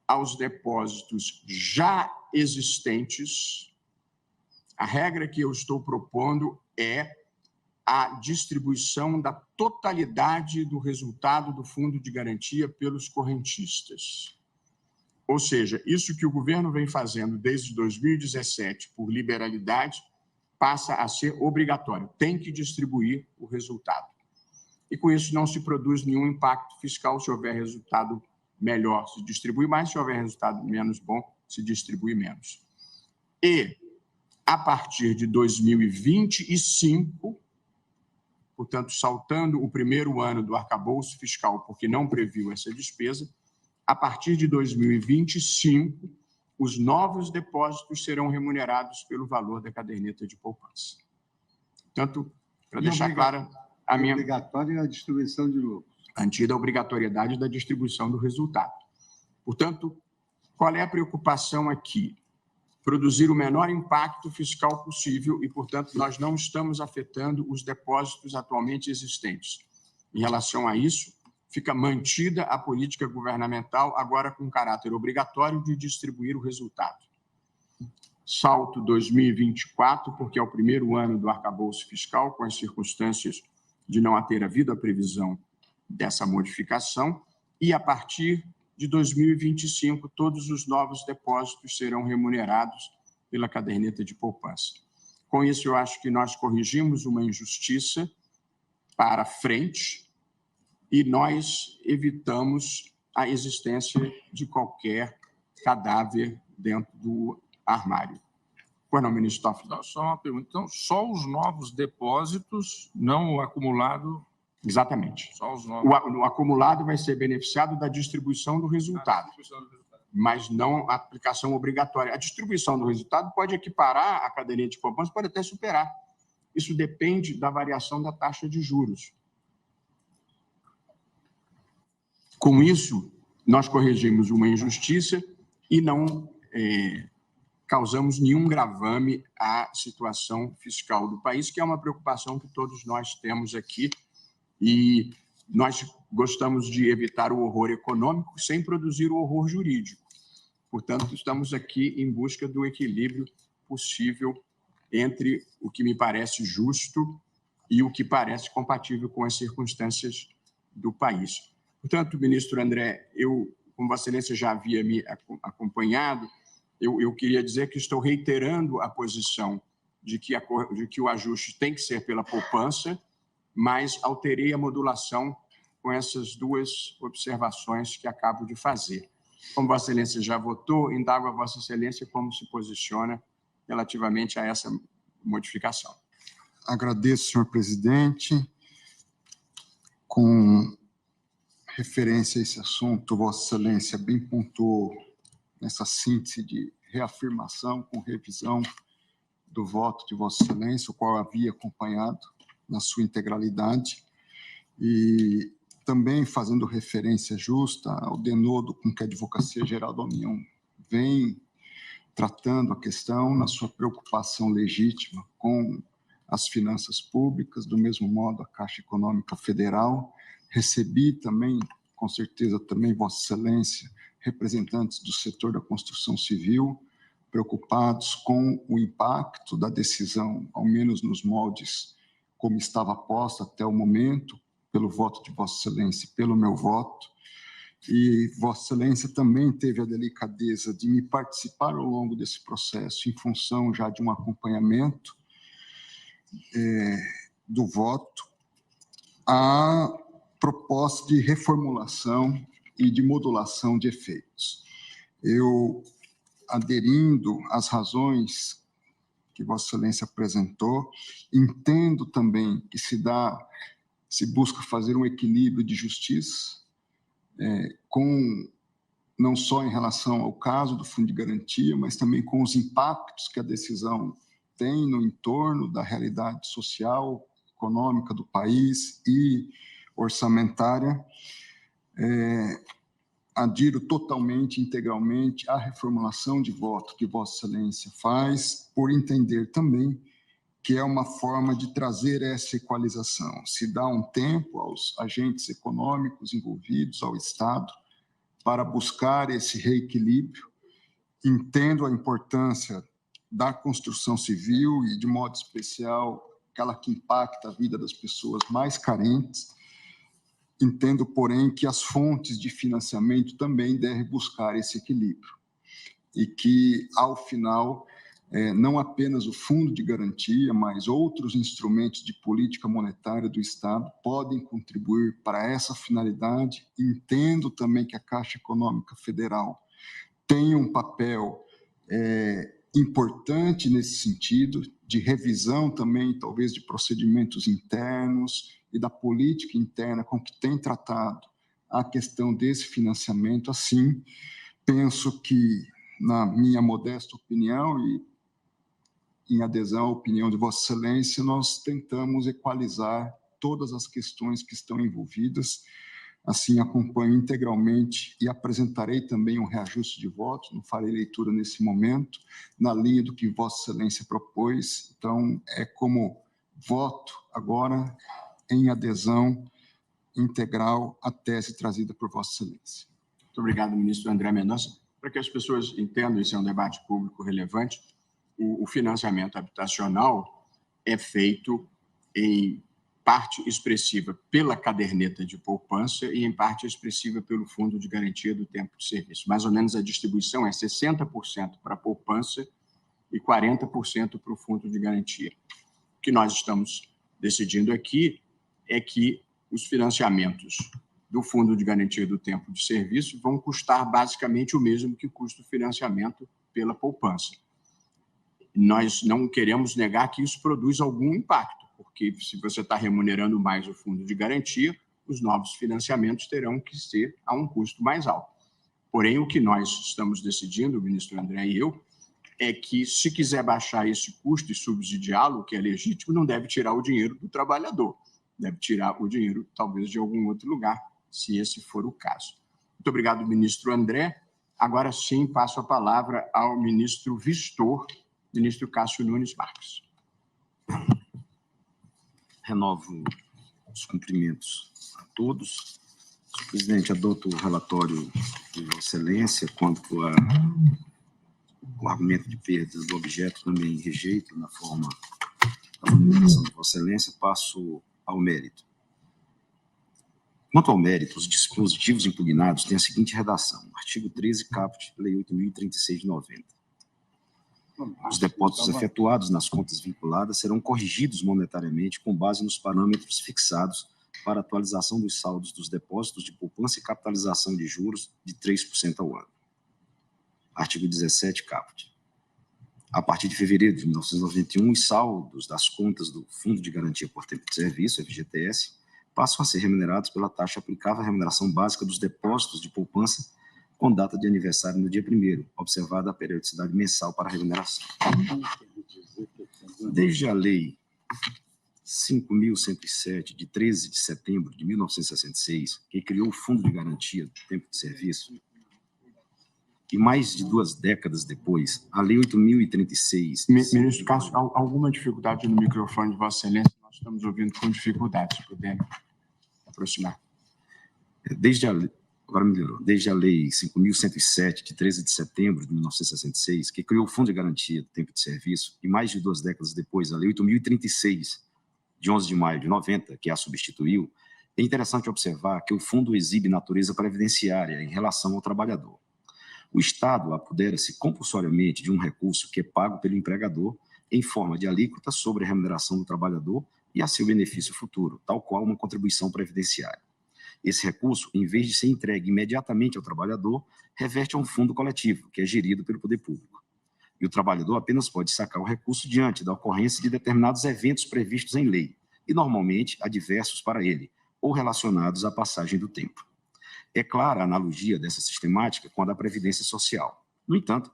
aos depósitos já existentes, a regra que eu estou propondo é a distribuição da totalidade do resultado do Fundo de Garantia pelos correntistas. Ou seja, isso que o governo vem fazendo desde 2017 por liberalidade passa a ser obrigatório, tem que distribuir o resultado. E com isso não se produz nenhum impacto fiscal. Se houver resultado melhor, se distribui mais, se houver resultado menos bom, se distribui menos. E, a partir de 2025, portanto, saltando o primeiro ano do arcabouço fiscal, porque não previu essa despesa, a partir de 2025, os novos depósitos serão remunerados pelo valor da caderneta de poupança. Portanto, para deixar clara a minha... Obrigatória a distribuição de lucros. Mantida a obrigatoriedade da distribuição do resultado. Portanto, qual é a preocupação aqui? Produzir o menor impacto fiscal possível e, portanto, nós não estamos afetando os depósitos atualmente existentes. Em relação a isso, fica mantida a política governamental, agora com caráter obrigatório de distribuir o resultado. Salto 2024, porque é o primeiro ano do arcabouço fiscal, com as circunstâncias de não ter havido a previsão dessa modificação, e a partir de 2025, todos os novos depósitos serão remunerados pela caderneta de poupança. Com isso, eu acho que nós corrigimos uma injustiça para frente e nós evitamos a existência de qualquer cadáver dentro do armário. Pois não, ministro Toffoli? Só uma pergunta. Então, só os novos depósitos, não o acumulado... Exatamente. Só os novos. O acumulado vai ser beneficiado da distribuição do resultado, mas não a aplicação obrigatória. A distribuição do resultado pode equiparar a caderneta de poupança, pode até superar. Isso depende da variação da taxa de juros. Com isso, nós corrigimos uma injustiça e não causamos nenhum gravame à situação fiscal do país, que é uma preocupação que todos nós temos aqui. E Nós gostamos de evitar o horror econômico sem produzir o horror jurídico. Portanto, estamos aqui em busca do equilíbrio possível entre o que me parece justo e o que parece compatível com as circunstâncias do país. Portanto, ministro André, como Vossa Excelência já havia me acompanhado, eu queria dizer que estou reiterando a posição de que o ajuste tem que ser pela poupança, mas alterei a modulação com essas duas observações que acabo de fazer. Como Vossa Excelência já votou, indago a Vossa Excelência como se posiciona relativamente a essa modificação. Agradeço, senhor presidente. Com referência a esse assunto, Vossa Excelência bem pontuou nessa síntese de reafirmação com revisão do voto de Vossa Excelência, o qual havia acompanhado na sua integralidade, e também fazendo referência justa ao denodo com que a Advocacia Geral da União vem tratando a questão na sua preocupação legítima com as finanças públicas, do mesmo modo a Caixa Econômica Federal. Recebi também, com certeza também Vossa Excelência, representantes do setor da construção civil, preocupados com o impacto da decisão, ao menos nos moldes como estava posta até o momento, pelo voto de Vossa Excelência e pelo meu voto. E Vossa Excelência também teve a delicadeza de me participar ao longo desse processo, em função já de um acompanhamento do voto, a proposta de reformulação e de modulação de efeitos. Eu, aderindo às razões que Vossa Excelência apresentou, entendo também que se busca fazer um equilíbrio de justiça, não só em relação ao caso do Fundo de Garantia, mas também com os impactos que a decisão tem no entorno da realidade social, econômica do país e orçamentária. Adiro totalmente, integralmente à reformulação de voto que Vossa Excelência faz, por entender também que é uma forma de trazer essa equalização. Se dá um tempo aos agentes econômicos envolvidos, ao Estado, para buscar esse reequilíbrio. Entendo a importância da construção civil e, de modo especial, aquela que impacta a vida das pessoas mais carentes. Entendo, porém, que as fontes de financiamento também devem buscar esse equilíbrio e que, ao final, não apenas o Fundo de Garantia, mas outros instrumentos de política monetária do Estado podem contribuir para essa finalidade. Entendo também que a Caixa Econômica Federal tem um papel importante nesse sentido, de revisão também, talvez, de procedimentos internos e da política interna com que tem tratado a questão desse financiamento. Assim, penso que, na minha modesta opinião e em adesão à opinião de Vossa Excelência, nós tentamos equalizar todas as questões que estão envolvidas. Assim, acompanho integralmente e apresentarei também um reajuste de votos, não farei leitura nesse momento, na linha do que Vossa Excelência propôs. Então, como voto agora em adesão integral à tese trazida por Vossa Excelência. Muito obrigado, ministro André Mendonça. Para que as pessoas entendam, esse é um debate público relevante, o financiamento habitacional é feito em parte expressiva pela caderneta de poupança e em parte expressiva pelo Fundo de Garantia do Tempo de Serviço. Mais ou menos a distribuição é 60% para a poupança e 40% para o Fundo de Garantia. O que nós estamos decidindo aqui é que os financiamentos do Fundo de Garantia do Tempo de Serviço vão custar basicamente o mesmo que custa o financiamento pela poupança. Nós não queremos negar que isso produz algum impacto, porque se você está remunerando mais o Fundo de Garantia, os novos financiamentos terão que ser a um custo mais alto. Porém, o que nós estamos decidindo, o ministro André e eu, é que, se quiser baixar esse custo e subsidiá-lo, que é legítimo, não deve tirar o dinheiro do trabalhador, deve tirar o dinheiro, talvez, de algum outro lugar, se esse for o caso. Muito obrigado, ministro André. Agora sim, passo a palavra ao ministro Vistor, ministro Cássio Nunes Marques. Renovo os cumprimentos a todos. O presidente adota o relatório de Vossa Excelência quanto ao argumento de perda do objeto, também rejeito na forma da formulação de Vossa Excelência. Passo ao mérito. Quanto ao mérito, os dispositivos impugnados têm a seguinte redação: artigo 13, caput, Lei 8.036 de 90. Os depósitos efetuados nas contas vinculadas serão corrigidos monetariamente com base nos parâmetros fixados para atualização dos saldos dos depósitos de poupança e capitalização de juros de 3% ao ano. Artigo 17, caput. A partir de fevereiro de 1991, os saldos das contas do Fundo de Garantia por Tempo de Serviço, FGTS, passam a ser remunerados pela taxa aplicável à remuneração básica dos depósitos de poupança com data de aniversário no dia 1º, observada a periodicidade mensal para a remuneração. Desde a Lei 5.107, de 13 de setembro de 1966, que criou o Fundo de Garantia do Tempo de Serviço, e mais de 2 décadas depois, a Lei 8.036... Ministro Cássio, alguma dificuldade no microfone de Vossa Excelência? Nós estamos ouvindo com dificuldade, se puder aproximar. Agora melhorou. Desde a Lei 5.107, de 13 de setembro de 1966, que criou o Fundo de Garantia do Tempo de Serviço, e mais de 2 décadas depois, a Lei 8.036, de 11 de maio de 90, que a substituiu, é interessante observar que o fundo exibe natureza previdenciária em relação ao trabalhador. O Estado apodera-se compulsoriamente de um recurso que é pago pelo empregador em forma de alíquota sobre a remuneração do trabalhador e a seu benefício futuro, tal qual uma contribuição previdenciária. Esse recurso, em vez de ser entregue imediatamente ao trabalhador, reverte a um fundo coletivo, que é gerido pelo poder público. E o trabalhador apenas pode sacar o recurso diante da ocorrência de determinados eventos previstos em lei, e normalmente adversos para ele, ou relacionados à passagem do tempo. É clara a analogia dessa sistemática com a da Previdência Social. No entanto,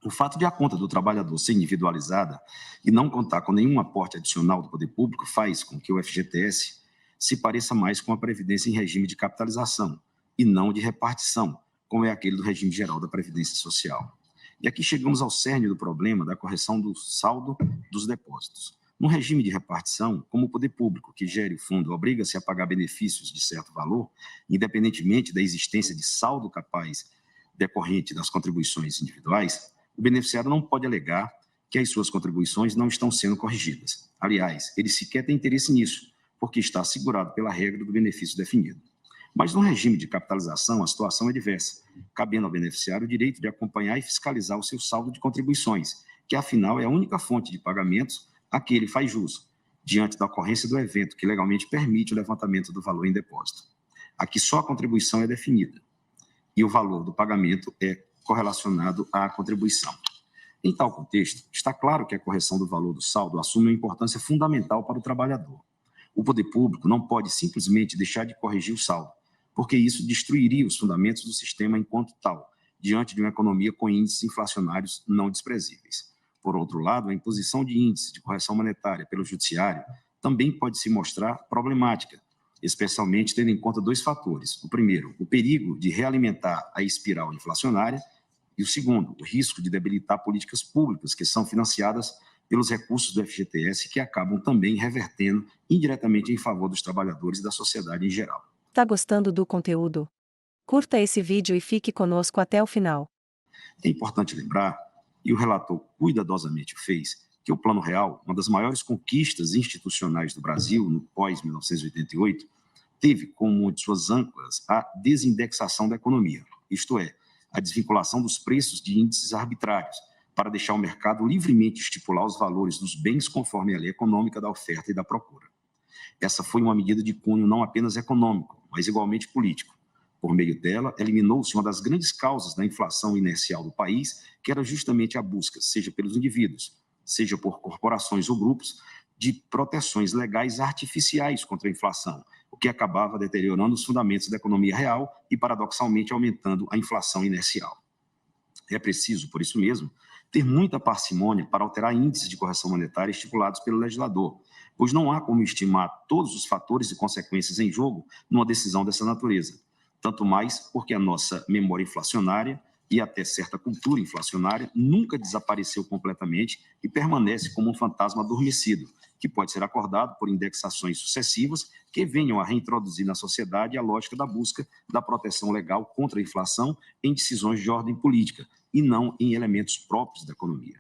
o fato de a conta do trabalhador ser individualizada e não contar com nenhum aporte adicional do poder público faz com que o FGTS se pareça mais com a Previdência em regime de capitalização e não de repartição, como é aquele do regime geral da Previdência Social. E aqui chegamos ao cerne do problema da correção do saldo dos depósitos. No regime de repartição, como o poder público que gere o fundo obriga-se a pagar benefícios de certo valor, independentemente da existência de saldo capaz decorrente das contribuições individuais, o beneficiário não pode alegar que as suas contribuições não estão sendo corrigidas. Aliás, ele sequer tem interesse nisso, porque está assegurado pela regra do benefício definido. Mas no regime de capitalização, a situação é diversa, cabendo ao beneficiário o direito de acompanhar e fiscalizar o seu saldo de contribuições, que afinal é a única fonte de pagamentos a que ele faz jus, diante da ocorrência do evento que legalmente permite o levantamento do valor em depósito. Aqui só a contribuição é definida e o valor do pagamento é correlacionado à contribuição. Em tal contexto, está claro que a correção do valor do saldo assume uma importância fundamental para o trabalhador. O poder público não pode simplesmente deixar de corrigir o saldo, porque isso destruiria os fundamentos do sistema enquanto tal, diante de uma economia com índices inflacionários não desprezíveis. Por outro lado, a imposição de índices de correção monetária pelo judiciário também pode se mostrar problemática, especialmente tendo em conta 2 fatores. O primeiro, o perigo de realimentar a espiral inflacionária, e o segundo, o risco de debilitar políticas públicas que são financiadas pelos recursos do FGTS, que acabam também revertendo indiretamente em favor dos trabalhadores e da sociedade em geral. Tá gostando do conteúdo? Curta esse vídeo e fique conosco até o final. É importante lembrar, e o relator cuidadosamente o fez, que o Plano Real, uma das maiores conquistas institucionais do Brasil no pós-1988, teve como uma de suas âncoras a desindexação da economia, isto é, a desvinculação dos preços de índices arbitrários, para deixar o mercado livremente estipular os valores dos bens conforme a lei econômica da oferta e da procura. Essa foi uma medida de cunho não apenas econômico, mas igualmente político. Por meio dela, eliminou-se uma das grandes causas da inflação inercial do país, que era justamente a busca, seja pelos indivíduos, seja por corporações ou grupos, de proteções legais artificiais contra a inflação, o que acabava deteriorando os fundamentos da economia real e, paradoxalmente, aumentando a inflação inercial. É preciso, por isso mesmo, ter muita parcimônia para alterar índices de correção monetária estipulados pelo legislador, pois não há como estimar todos os fatores e consequências em jogo numa decisão dessa natureza, tanto mais porque a nossa memória inflacionária e até certa cultura inflacionária nunca desapareceu completamente e permanece como um fantasma adormecido, que pode ser acordado por indexações sucessivas que venham a reintroduzir na sociedade a lógica da busca da proteção legal contra a inflação em decisões de ordem política e não em elementos próprios da economia.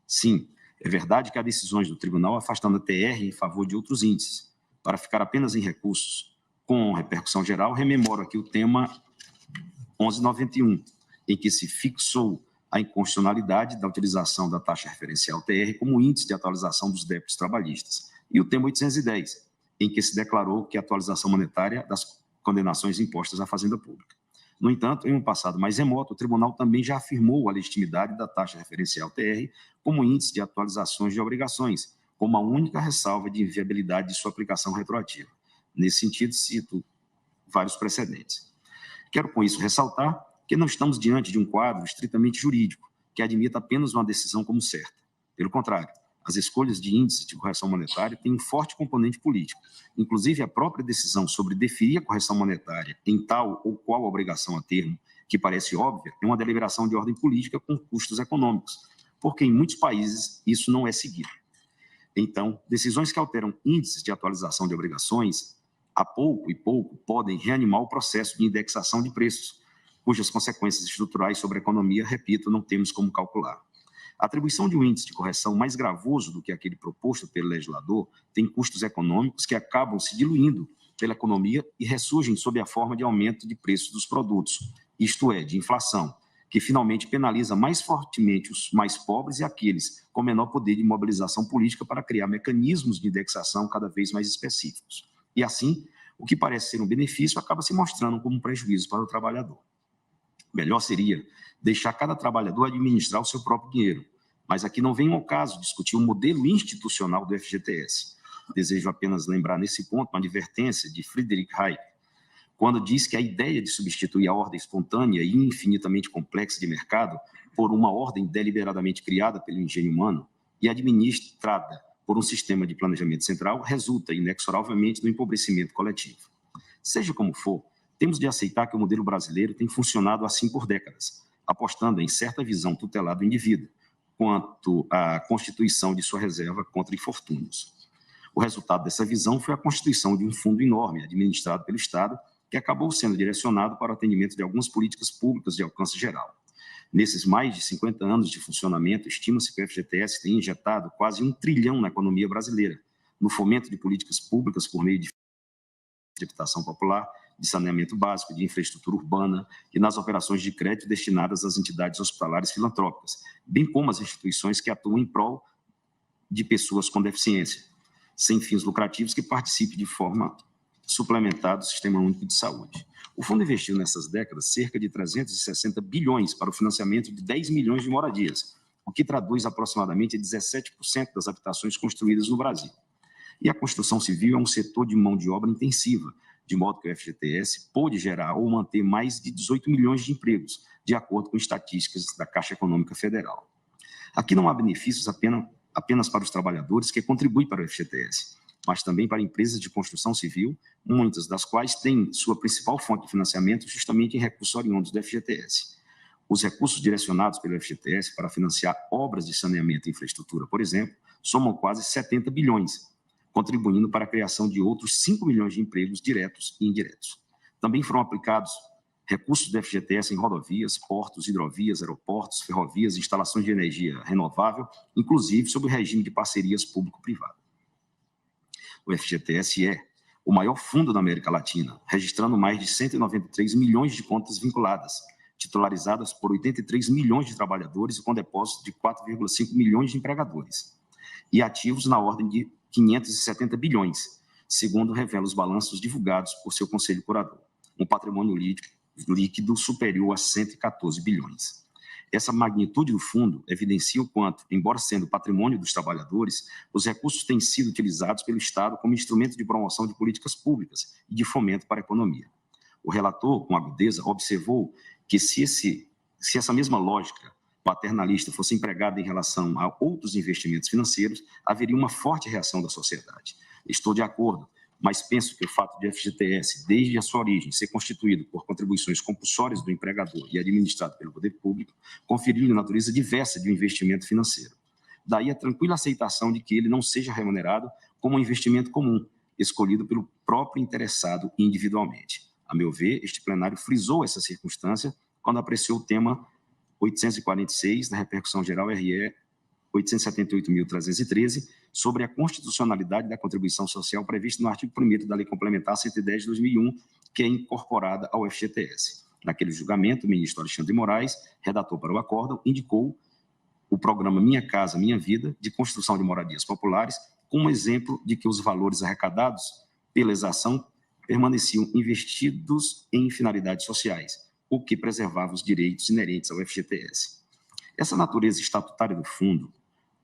Sim, é verdade que há decisões do tribunal afastando a TR em favor de outros índices. Para ficar apenas em recursos com repercussão geral, rememoro aqui o tema 1191, em que se fixou a inconstitucionalidade da utilização da taxa referencial TR como índice de atualização dos débitos trabalhistas, e o tema 810, em que se declarou que a atualização monetária das condenações impostas à Fazenda Pública. No entanto, em um passado mais remoto, o tribunal também já afirmou a legitimidade da taxa referencial TR como índice de atualizações de obrigações, com uma única ressalva de inviabilidade de sua aplicação retroativa. Nesse sentido, cito vários precedentes. Quero, com isso, ressaltar que não estamos diante de um quadro estritamente jurídico, que admita apenas uma decisão como certa. Pelo contrário, as escolhas de índices de correção monetária têm um forte componente político. Inclusive, a própria decisão sobre deferir a correção monetária em tal ou qual obrigação a termo, que parece óbvia, é uma deliberação de ordem política com custos econômicos, porque em muitos países isso não é seguido. Então, decisões que alteram índices de atualização de obrigações, a pouco e pouco, podem reanimar o processo de indexação de preços, cujas consequências estruturais sobre a economia, repito, não temos como calcular. A atribuição de um índice de correção mais gravoso do que aquele proposto pelo legislador tem custos econômicos que acabam se diluindo pela economia e ressurgem sob a forma de aumento de preços dos produtos, isto é, de inflação, que finalmente penaliza mais fortemente os mais pobres e aqueles com menor poder de mobilização política para criar mecanismos de indexação cada vez mais específicos. E assim, o que parece ser um benefício acaba se mostrando como um prejuízo para o trabalhador. Melhor seria deixar cada trabalhador administrar o seu próprio dinheiro, mas aqui não vem ao caso discutir o modelo institucional do FGTS. Desejo apenas lembrar nesse ponto uma advertência de Friedrich Hayek, quando diz que a ideia de substituir a ordem espontânea e infinitamente complexa de mercado por uma ordem deliberadamente criada pelo engenho humano e administrada por um sistema de planejamento central resulta inexoravelmente no empobrecimento coletivo. Seja como for, temos de aceitar que o modelo brasileiro tem funcionado assim por décadas, apostando em certa visão tutelada do indivíduo, quanto à constituição de sua reserva contra infortúnios. O resultado dessa visão foi a constituição de um fundo enorme, administrado pelo Estado, que acabou sendo direcionado para o atendimento de algumas políticas públicas de alcance geral. Nesses mais de 50 anos de funcionamento, estima-se que o FGTS tem injetado quase 1 trilhão na economia brasileira, no fomento de políticas públicas por meio de habitação popular, de saneamento básico, de infraestrutura urbana e nas operações de crédito destinadas às entidades hospitalares filantrópicas, bem como às instituições que atuam em prol de pessoas com deficiência, sem fins lucrativos que participem de forma suplementar do Sistema Único de Saúde. O fundo investiu nessas décadas cerca de 360 bilhões para o financiamento de 10 milhões de moradias, o que traduz aproximadamente 17% das habitações construídas no Brasil. E a construção civil é um setor de mão de obra intensiva, de modo que o FGTS pôde gerar ou manter mais de 18 milhões de empregos, de acordo com estatísticas da Caixa Econômica Federal. Aqui não há benefícios apenas para os trabalhadores que contribuem para o FGTS, mas também para empresas de construção civil, muitas das quais têm sua principal fonte de financiamento justamente em recursos oriundos do FGTS. Os recursos direcionados pelo FGTS para financiar obras de saneamento e infraestrutura, por exemplo, somam quase 70 bilhões, contribuindo para a criação de outros 5 milhões de empregos diretos e indiretos. Também foram aplicados recursos do FGTS em rodovias, portos, hidrovias, aeroportos, ferrovias, instalações de energia renovável, inclusive sob o regime de parcerias público-privado. O FGTS é o maior fundo da América Latina, registrando mais de 193 milhões de contas vinculadas, titularizadas por 83 milhões de trabalhadores e com depósitos de 4,5 milhões de empregadores, e ativos na ordem de 570 bilhões, segundo revelam os balanços divulgados por seu conselho curador, um patrimônio líquido superior a 114 bilhões. Essa magnitude do fundo evidencia o quanto, embora sendo patrimônio dos trabalhadores, os recursos têm sido utilizados pelo Estado como instrumento de promoção de políticas públicas e de fomento para a economia. O relator, com agudeza, observou que se essa mesma lógica paternalista fosse empregada em relação a outros investimentos financeiros, haveria uma forte reação da sociedade. Estou de acordo, mas penso que o fato de FGTS, desde a sua origem, ser constituído por contribuições compulsórias do empregador e administrado pelo poder público, conferiu-lhe natureza diversa de um investimento financeiro. Daí a tranquila aceitação de que ele não seja remunerado como um investimento comum, escolhido pelo próprio interessado individualmente. A meu ver, este plenário frisou essa circunstância quando apreciou o tema 846 da repercussão geral RE 878.313 sobre a constitucionalidade da contribuição social prevista no artigo 1º da Lei Complementar 110 de 2001, que é incorporada ao FGTS. Naquele julgamento, o ministro Alexandre de Moraes, redator para o acórdão, indicou o programa Minha Casa Minha Vida, de construção de moradias populares, como exemplo de que os valores arrecadados pela exação permaneciam investidos em finalidades sociais, o que preservava os direitos inerentes ao FGTS. Essa natureza estatutária do fundo,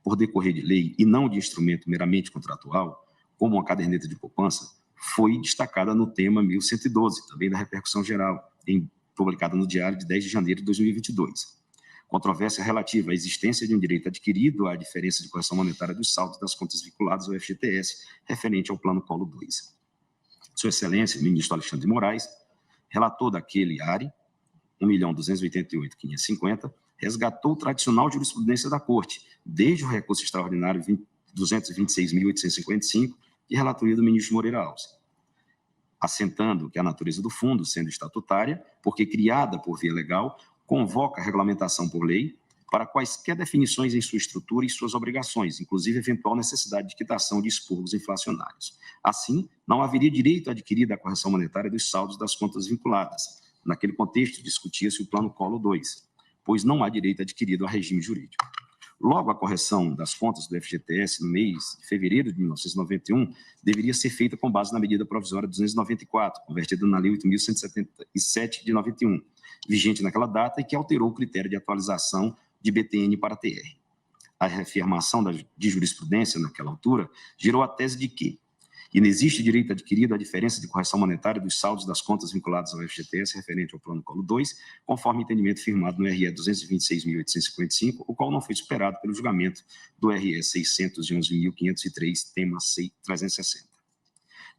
por decorrer de lei e não de instrumento meramente contratual, como uma caderneta de poupança, foi destacada no tema 1112, também da repercussão geral, publicada no Diário de 10 de janeiro de 2022. Controvérsia relativa à existência de um direito adquirido à diferença de correção monetária dos saldos das contas vinculadas ao FGTS, referente ao Plano Collor II. Sua Excelência, o ministro Alexandre de Moraes, relator daquele ARE, 1.288.550, resgatou tradicional jurisprudência da Corte, desde o recurso extraordinário 226.855 e relatoria do ministro Moreira Alves, assentando que a natureza do fundo, sendo estatutária, porque criada por via legal, convoca a regulamentação por lei para quaisquer definições em sua estrutura e suas obrigações, inclusive eventual necessidade de quitação de expurgos inflacionários. Assim, não haveria direito adquirido à correção monetária dos saldos das contas vinculadas. Naquele contexto, discutia-se o Plano Collor II, pois não há direito adquirido a regime jurídico. Logo, a correção das contas do FGTS no mês de fevereiro de 1991 deveria ser feita com base na medida provisória 294, convertida na Lei 8.177 de 91, vigente naquela data e que alterou o critério de atualização de BTN para TR. A reafirmação de jurisprudência naquela altura gerou a tese de que inexiste direito adquirido à diferença de correção monetária dos saldos das contas vinculadas ao FGTS referente ao Plano Collor II, conforme entendimento firmado no RE 226.855, o qual não foi superado pelo julgamento do RE 611.503, tema C 360.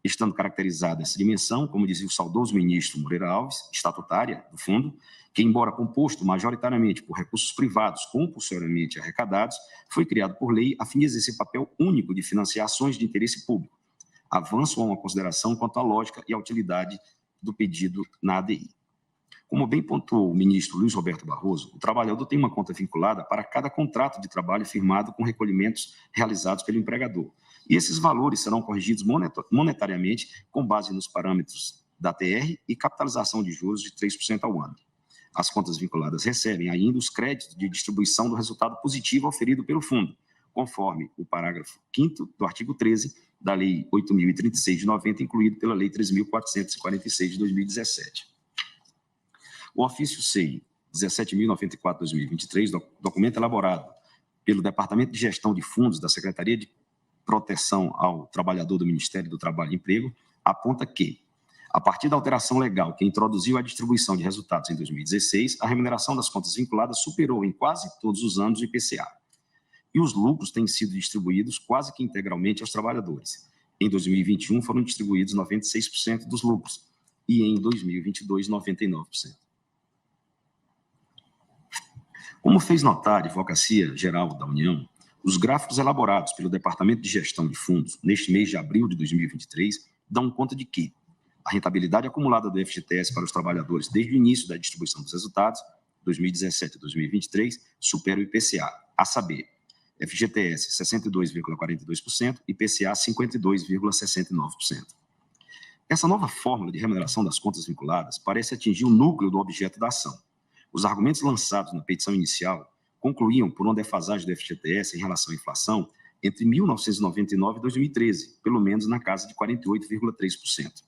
Estando caracterizada essa dimensão, como dizia o saudoso ministro Moreira Alves, estatutária do fundo, que, embora composto majoritariamente por recursos privados compulsoriamente arrecadados, foi criado por lei a fim de exercer papel único de financiar ações de interesse público. Avanço a uma consideração quanto à lógica e à utilidade do pedido na ADI. Como bem pontuou o ministro Luiz Roberto Barroso, o trabalhador tem uma conta vinculada para cada contrato de trabalho firmado com recolhimentos realizados pelo empregador. E esses valores serão corrigidos monetariamente com base nos parâmetros da TR e capitalização de juros de 3% ao ano. As contas vinculadas recebem ainda os créditos de distribuição do resultado positivo oferido pelo fundo, conforme o parágrafo 5º do artigo 13 da Lei 8.036 de 90, incluído pela Lei 3.446 de 2017. O ofício CEI 17.094/2023, documento elaborado pelo Departamento de Gestão de Fundos da Secretaria de Proteção ao Trabalhador do Ministério do Trabalho e Emprego, aponta que, a partir da alteração legal que introduziu a distribuição de resultados em 2016, a remuneração das contas vinculadas superou em quase todos os anos o IPCA. E os lucros têm sido distribuídos quase que integralmente aos trabalhadores. Em 2021, foram distribuídos 96% dos lucros e em 2022, 99%. Como fez notar a Advocacia Geral da União, os gráficos elaborados pelo Departamento de Gestão de Fundos neste mês de abril de 2023 dão conta de que a rentabilidade acumulada do FGTS para os trabalhadores desde o início da distribuição dos resultados, 2017 a 2023, supera o IPCA, a saber, FGTS 62,42% e IPCA 52,69%. Essa nova fórmula de remuneração das contas vinculadas parece atingir o núcleo do objeto da ação. Os argumentos lançados na petição inicial concluíam por uma defasagem do FGTS em relação à inflação entre 1999 e 2013, pelo menos na casa de 48,3%.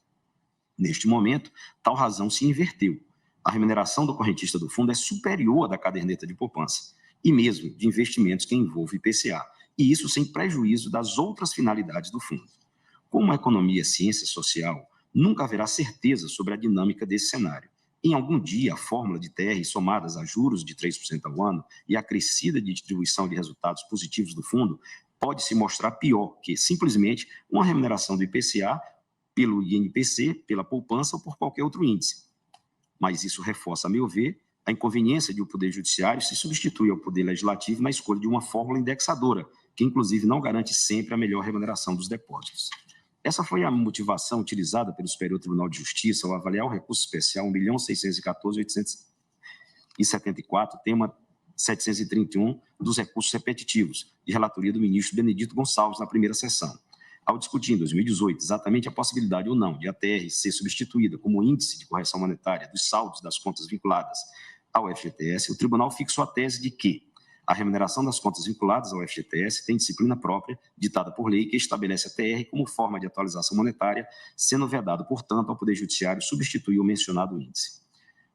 Neste momento, tal razão se inverteu. A remuneração do correntista do fundo é superior à da caderneta de poupança, e mesmo de investimentos que envolvem IPCA, e isso sem prejuízo das outras finalidades do fundo. Como a economia é ciência social, nunca haverá certeza sobre a dinâmica desse cenário. Em algum dia, a fórmula de TR somadas a juros de 3% ao ano e a crescida de distribuição de resultados positivos do fundo pode se mostrar pior que, simplesmente, uma remuneração do IPCA pelo INPC, pela poupança ou por qualquer outro índice. Mas isso reforça, a meu ver, a inconveniência de o Poder Judiciário se substituir ao Poder Legislativo na escolha de uma fórmula indexadora, que inclusive não garante sempre a melhor remuneração dos depósitos. Essa foi a motivação utilizada pelo Superior Tribunal de Justiça ao avaliar o recurso especial 1.614.874, tema 731 dos recursos repetitivos, de relatoria do ministro Benedito Gonçalves na primeira sessão. Ao discutir em 2018 exatamente a possibilidade ou não de a TR ser substituída como índice de correção monetária dos saldos das contas vinculadas ao FGTS, o tribunal fixou a tese de que a remuneração das contas vinculadas ao FGTS tem disciplina própria, ditada por lei, que estabelece a TR como forma de atualização monetária, sendo vedado, portanto, ao Poder Judiciário substituir o mencionado índice.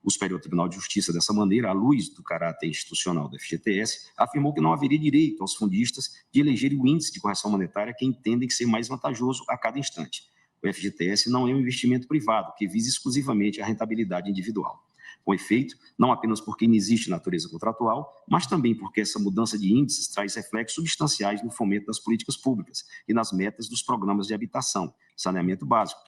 O Superior Tribunal de Justiça, dessa maneira, à luz do caráter institucional do FGTS, afirmou que não haveria direito aos fundistas de elegerem o índice de correção monetária que entendem ser mais vantajoso a cada instante. O FGTS não é um investimento privado que visa exclusivamente a rentabilidade individual. Com efeito, não apenas porque não existe natureza contratual, mas também porque essa mudança de índices traz reflexos substanciais no fomento das políticas públicas e nas metas dos programas de habitação, saneamento básico,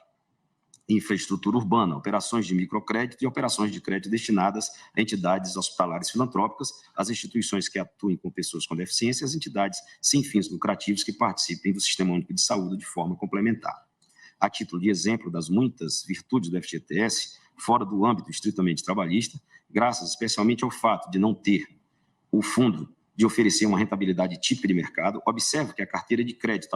infraestrutura urbana, operações de microcrédito e operações de crédito destinadas a entidades hospitalares filantrópicas, as instituições que atuem com pessoas com deficiência e as entidades sem fins lucrativos que participem do Sistema Único de Saúde de forma complementar. A título de exemplo das muitas virtudes do FGTS, fora do âmbito estritamente trabalhista, graças especialmente ao fato de não ter o fundo de oferecer uma rentabilidade típica de mercado, observo que a carteira de crédito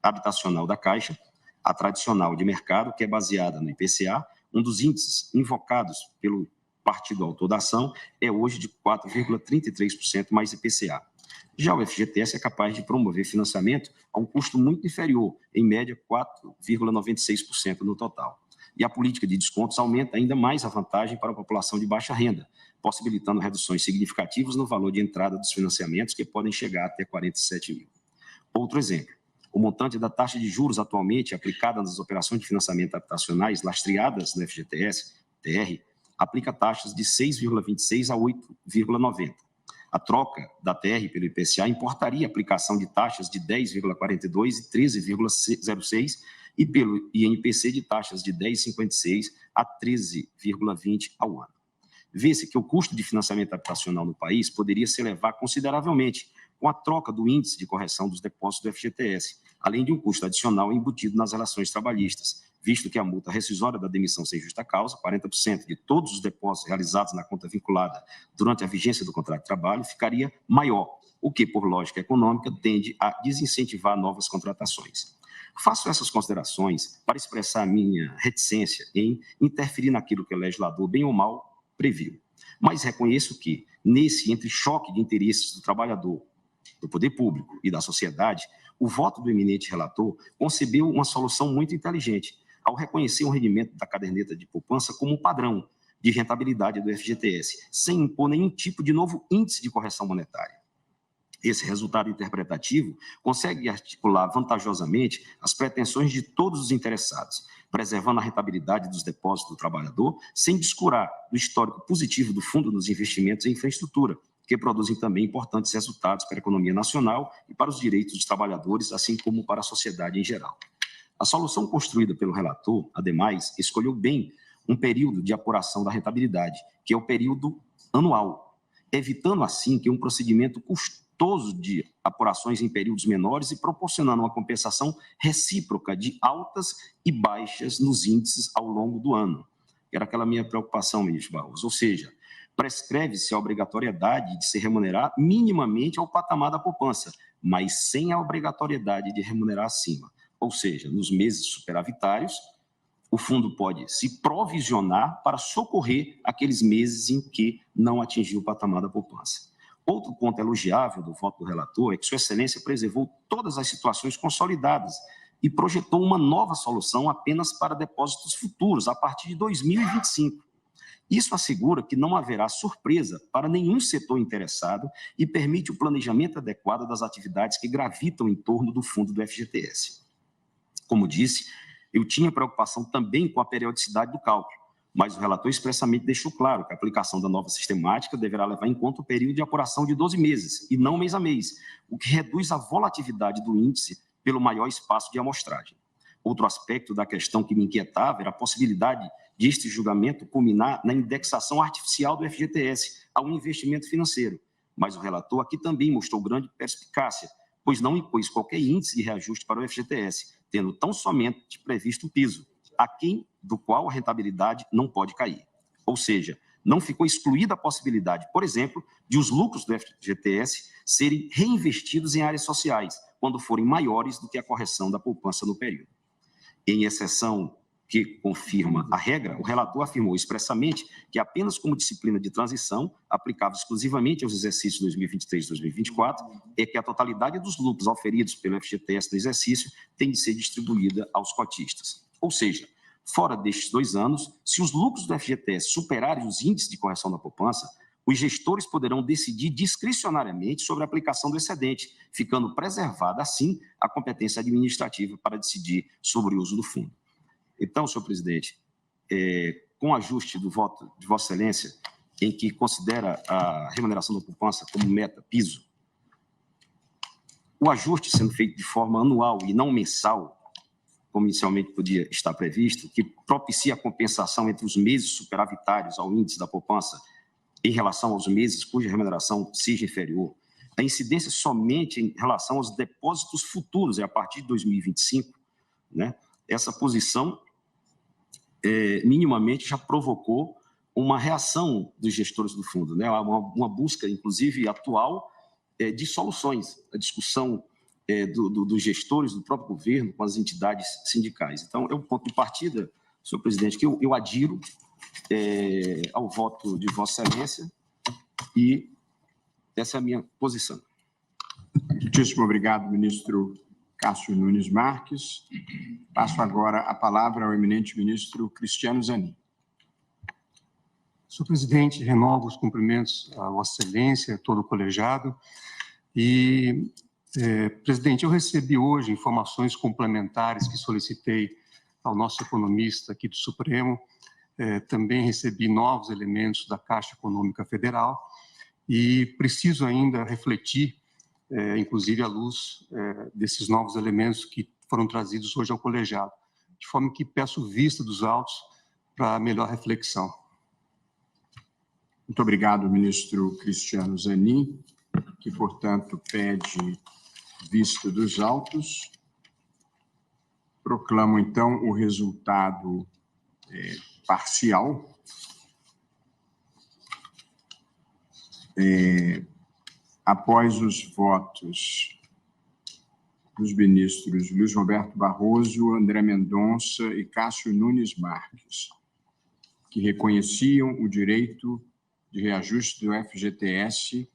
habitacional da Caixa, a tradicional de mercado, que é baseada no IPCA, um dos índices invocados pelo partido autor da ação, é hoje de 4,33% mais IPCA. Já o FGTS é capaz de promover financiamento a um custo muito inferior, em média 4,96% no total. E a política de descontos aumenta ainda mais a vantagem para a população de baixa renda, possibilitando reduções significativas no valor de entrada dos financiamentos, que podem chegar até 47 mil. Outro exemplo, o montante da taxa de juros atualmente aplicada nas operações de financiamento habitacionais lastreadas no FGTS, TR, aplica taxas de 6,26 a 8,90. A troca da TR pelo IPCA importaria a aplicação de taxas de 10,42 e 13,06 e pelo INPC de taxas de 10,56 a 13,20 ao ano. Vê-se que o custo de financiamento habitacional no país poderia se elevar consideravelmente com a troca do índice de correção dos depósitos do FGTS, além de um custo adicional embutido nas relações trabalhistas, visto que a multa rescisória da demissão sem justa causa, 40% de todos os depósitos realizados na conta vinculada durante a vigência do contrato de trabalho, ficaria maior, o que, por lógica econômica, tende a desincentivar novas contratações. Faço essas considerações para expressar a minha reticência em interferir naquilo que o legislador, bem ou mal, previu. Mas reconheço que, nesse entrechoque de interesses do trabalhador, do poder público e da sociedade, o voto do eminente relator concebeu uma solução muito inteligente, ao reconhecer o rendimento da caderneta de poupança como um padrão de rentabilidade do FGTS, sem impor nenhum tipo de novo índice de correção monetária. Esse resultado interpretativo consegue articular vantajosamente as pretensões de todos os interessados, preservando a rentabilidade dos depósitos do trabalhador, sem descurar do histórico positivo do Fundo dos Investimentos em Infraestrutura, que produzem também importantes resultados para a economia nacional e para os direitos dos trabalhadores, assim como para a sociedade em geral. A solução construída pelo relator, ademais, escolheu bem um período de apuração da rentabilidade, que é o período anual, evitando assim que um procedimento custoso de apurações em períodos menores e proporcionando uma compensação recíproca de altas e baixas nos índices ao longo do ano. Era aquela minha preocupação, ministro Barroso, ou seja, prescreve-se a obrigatoriedade de se remunerar minimamente ao patamar da poupança, mas sem a obrigatoriedade de remunerar acima. Ou seja, nos meses superavitários, o fundo pode se provisionar para socorrer aqueles meses em que não atingiu o patamar da poupança. Outro ponto elogiável do voto do relator é que Sua Excelência preservou todas as situações consolidadas e projetou uma nova solução apenas para depósitos futuros, a partir de 2025. Isso assegura que não haverá surpresa para nenhum setor interessado e permite o planejamento adequado das atividades que gravitam em torno do fundo do FGTS. Como disse, eu tinha preocupação também com a periodicidade do cálculo, mas o relator expressamente deixou claro que a aplicação da nova sistemática deverá levar em conta o período de apuração de 12 meses, e não mês a mês, o que reduz a volatilidade do índice pelo maior espaço de amostragem. Outro aspecto da questão que me inquietava era a possibilidade de este julgamento culminar na indexação artificial do FGTS ao investimento financeiro. Mas o relator aqui também mostrou grande perspicácia, pois não impôs qualquer índice de reajuste para o FGTS, tendo tão somente previsto um piso, aquém do qual a rentabilidade não pode cair. Ou seja, não ficou excluída a possibilidade, por exemplo, de os lucros do FGTS serem reinvestidos em áreas sociais, quando forem maiores do que a correção da poupança no período. Em exceção que confirma a regra, o relator afirmou expressamente que apenas como disciplina de transição, aplicável exclusivamente aos exercícios 2023 e 2024, é que a totalidade dos lucros auferidos pelo FGTS no exercício tem de ser distribuída aos cotistas. Ou seja, fora destes 2 anos, se os lucros do FGTS superarem os índices de correção da poupança, os gestores poderão decidir discricionariamente sobre a aplicação do excedente, ficando preservada, assim, a competência administrativa para decidir sobre o uso do fundo. Então, senhor presidente, com o ajuste do voto de Vossa Excelência, em que considera a remuneração da poupança como meta, piso, o ajuste sendo feito de forma anual e não mensal, como inicialmente podia estar previsto, que propicia a compensação entre os meses superavitários ao índice da poupança em relação aos meses cuja remuneração seja inferior, a incidência somente em relação aos depósitos futuros, a partir de 2025, né? Essa posição minimamente já provocou uma reação dos gestores do fundo, né? Uma busca, inclusive, atual de soluções, a discussão dos gestores do próprio governo com as entidades sindicais. Então, é um ponto de partida, senhor presidente, que eu adiro ao voto de Vossa Excelência e essa é a minha posição. Muitíssimo obrigado, ministro Cássio Nunes Marques. Passo agora a palavra ao eminente ministro Cristiano Zanin. Senhor presidente, renovo os cumprimentos a Vossa Excelência, a todo o colegiado. E, presidente, eu recebi hoje informações complementares que solicitei ao nosso economista aqui do Supremo. Também recebi novos elementos da Caixa Econômica Federal e preciso ainda refletir, inclusive à luz desses novos elementos que foram trazidos hoje ao colegiado, de forma que peço vista dos autos para melhor reflexão. Muito obrigado, ministro Cristiano Zanin, que, portanto, pede vista dos autos. Proclamo, então, o resultado parcial. Após os votos dos ministros Luiz Roberto Barroso, André Mendonça e Cássio Nunes Marques, que reconheciam o direito de reajuste do FGTS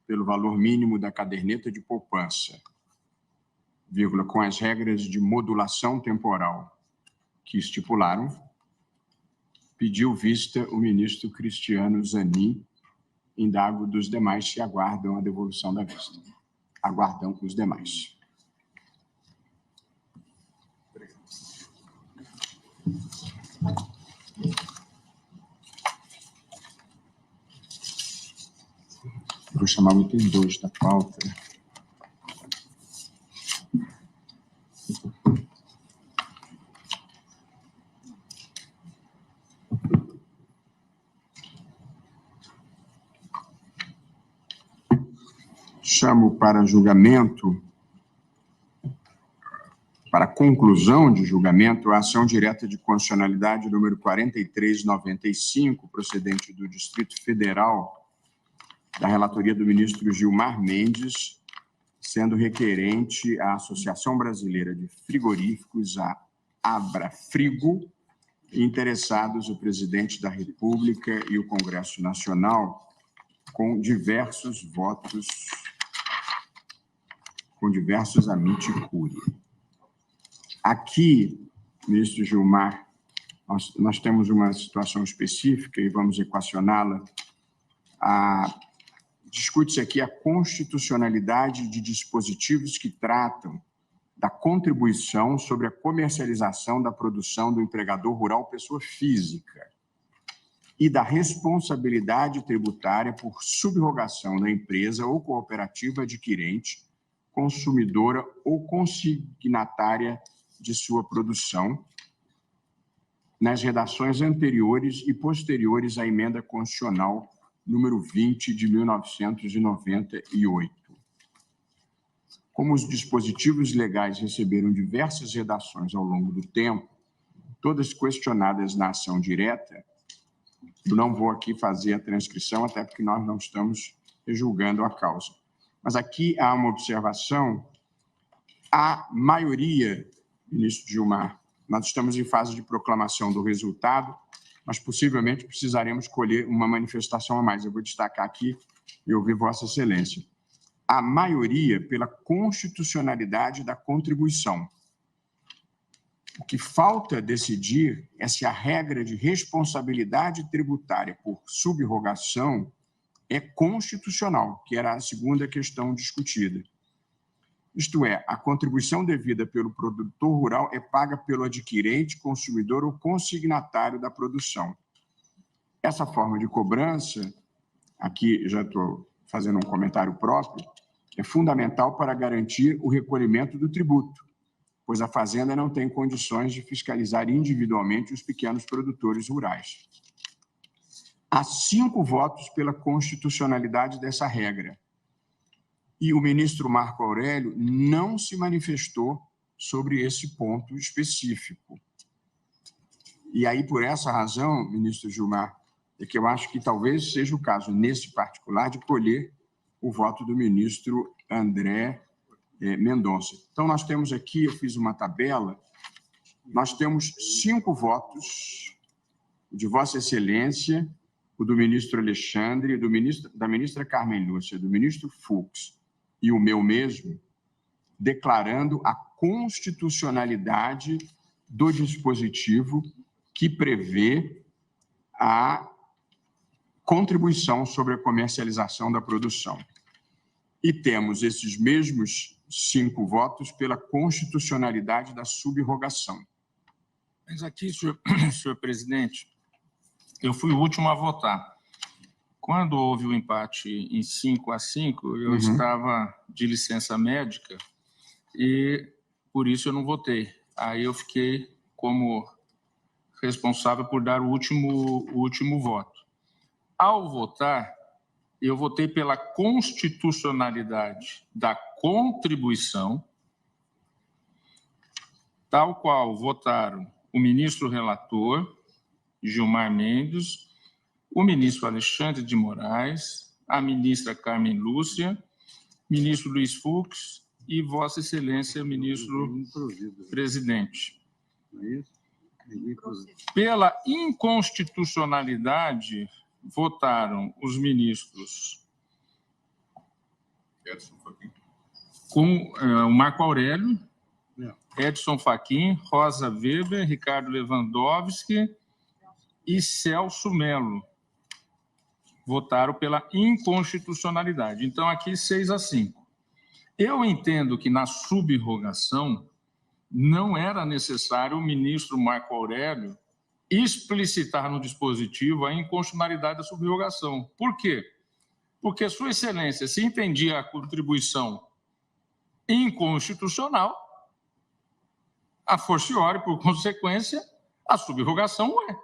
pelo valor mínimo da caderneta de poupança, com as regras de modulação temporal que estipularam, pediu vista o ministro Cristiano Zanin. Indago dos demais se aguardam a devolução da vista. Aguardam os demais. Vou chamar o item 2 da pauta. Chamo para julgamento, para conclusão de julgamento, a ação direta de constitucionalidade número 4395, procedente do Distrito Federal, da relatoria do ministro Gilmar Mendes, sendo requerente a Associação Brasileira de Frigoríficos, a Abrafrigo, e interessados o presidente da República e o Congresso Nacional, com diversos votos, com diversos amici curiae. Aqui, ministro Gilmar, nós temos uma situação específica e vamos equacioná-la. Discute-se aqui a constitucionalidade de dispositivos que tratam da contribuição sobre a comercialização da produção do empregador rural pessoa física e da responsabilidade tributária por subrogação da empresa ou cooperativa adquirente, consumidora ou consignatária de sua produção nas redações anteriores e posteriores à Emenda Constitucional número 20 de 1998. Como os dispositivos legais receberam diversas redações ao longo do tempo, todas questionadas na ação direta, eu não vou aqui fazer a transcrição, até porque nós não estamos julgando a causa. Mas aqui há uma observação. A maioria, ministro Gilmar, nós estamos em fase de proclamação do resultado, mas possivelmente precisaremos colher uma manifestação a mais. Eu vou destacar aqui e ouvir Vossa Excelência. A maioria pela constitucionalidade da contribuição. O que falta decidir é se a regra de responsabilidade tributária por subrogação é constitucional, que era a segunda questão discutida. Isto é, a contribuição devida pelo produtor rural é paga pelo adquirente, consumidor ou consignatário da produção. Essa forma de cobrança, aqui já estou fazendo um comentário próprio, é fundamental para garantir o recolhimento do tributo, pois a Fazenda não tem condições de fiscalizar individualmente os pequenos produtores rurais. Há 5 votos pela constitucionalidade dessa regra. E o ministro Marco Aurélio não se manifestou sobre esse ponto específico. E aí, por essa razão, ministro Gilmar, é que eu acho que talvez seja o caso, nesse particular, de colher o voto do ministro André Mendonça. Então, nós temos aqui, eu fiz uma tabela, nós temos 5 votos de Vossa Excelência, o do ministro Alexandre, da ministra Carmen Lúcia, do ministro Fux, e o meu mesmo, declarando a constitucionalidade do dispositivo que prevê a contribuição sobre a comercialização da produção. E temos esses mesmos 5 votos pela constitucionalidade da subrogação. Mas aqui, senhor presidente, eu fui o último a votar. Quando houve o empate em 5-5, eu estava de licença médica e, por isso, eu não votei. Aí eu fiquei como responsável por dar o último voto. Ao votar, eu votei pela constitucionalidade da contribuição, tal qual votaram o ministro relator, Gilmar Mendes, o ministro Alexandre de Moraes, a ministra Carmen Lúcia, ministro Luiz Fux e Vossa Excelência, ministro presidente. Pela inconstitucionalidade, votaram os ministros o Marco Aurélio, Edson Fachin, Rosa Weber, Ricardo Lewandowski e Celso Melo. Votaram pela inconstitucionalidade. Então, aqui 6-5. Eu entendo que na subrogação não era necessário o ministro Marco Aurélio explicitar no dispositivo a inconstitucionalidade da subrogação. Por quê? Porque Sua Excelência, se entendia a contribuição inconstitucional, a forciori, por consequência, a subrogação é.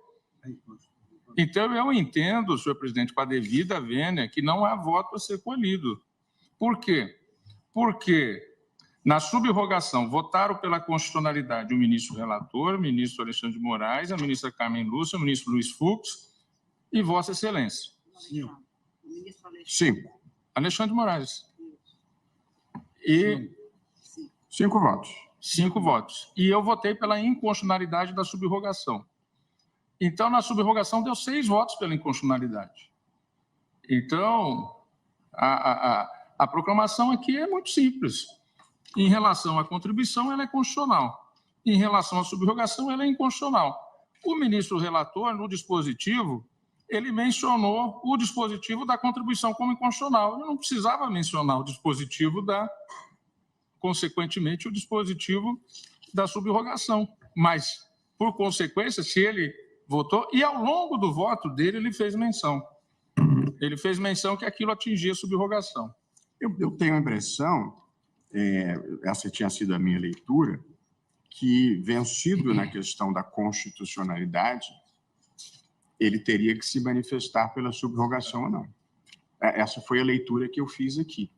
Então, eu entendo, senhor presidente, com a devida vênia, que não há voto a ser colhido. Por quê? Porque na subrogação votaram pela constitucionalidade o ministro relator, o ministro Alexandre de Moraes, a ministra Carmen Lúcia, o ministro Luiz Fux e Vossa Excelência. 5. Alexandre de Moraes. E 5 votos. 5 votos. E eu votei pela inconstitucionalidade da subrogação. Então, na subrogação, deu 6 votos pela inconstitucionalidade. Então, a proclamação aqui é muito simples. Em relação à contribuição, ela é constitucional. Em relação à subrogação, ela é inconstitucional. O ministro relator, no dispositivo, ele mencionou o dispositivo da contribuição como inconstitucional. Ele não precisava mencionar o dispositivo consequentemente, o dispositivo da subrogação. Mas, por consequência, se ele votou, e ao longo do voto dele, ele fez menção. Ele fez menção que aquilo atingia a subrogação. Eu tenho a impressão, essa tinha sido a minha leitura, que, vencido na questão da constitucionalidade, ele teria que se manifestar pela subrogação ou não. Essa foi a leitura que eu fiz aqui.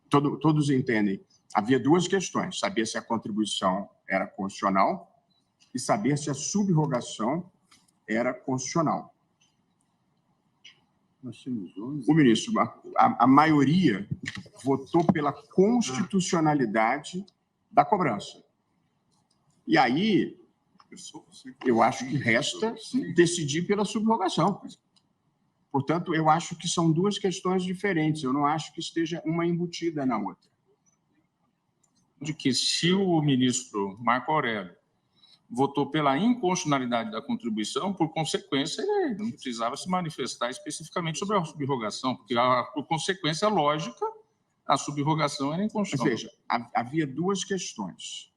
Todos entendem. Havia duas questões: saber se a contribuição era constitucional e saber se a subrogação era constitucional. O ministro, a maioria votou pela constitucionalidade da cobrança. E aí, eu acho que resta decidir pela subrogação. Portanto, eu acho que são duas questões diferentes. Eu não acho que esteja uma embutida na outra. De que, se o ministro Marco Aurélio votou pela inconstitucionalidade da contribuição, por consequência, ele não precisava se manifestar especificamente sobre a subrogação, porque, por consequência lógica, a subrogação era inconstitucional. Ou seja, havia duas questões: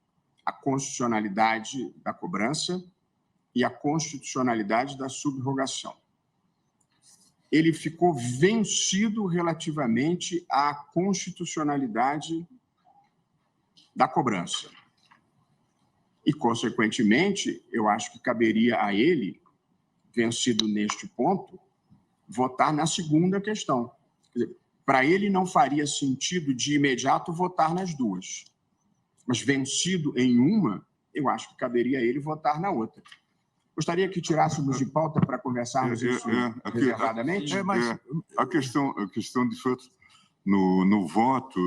a constitucionalidade da cobrança e a constitucionalidade da subrogação. Ele ficou vencido relativamente à constitucionalidade da cobrança. E, consequentemente, eu acho que caberia a ele, vencido neste ponto, votar na segunda questão. Para ele, não faria sentido, de imediato, votar nas duas. Mas, vencido em uma, eu acho que caberia a ele votar na outra. Gostaria que tirássemos de pauta para conversarmos isso reservadamente? A questão, de fato, no voto,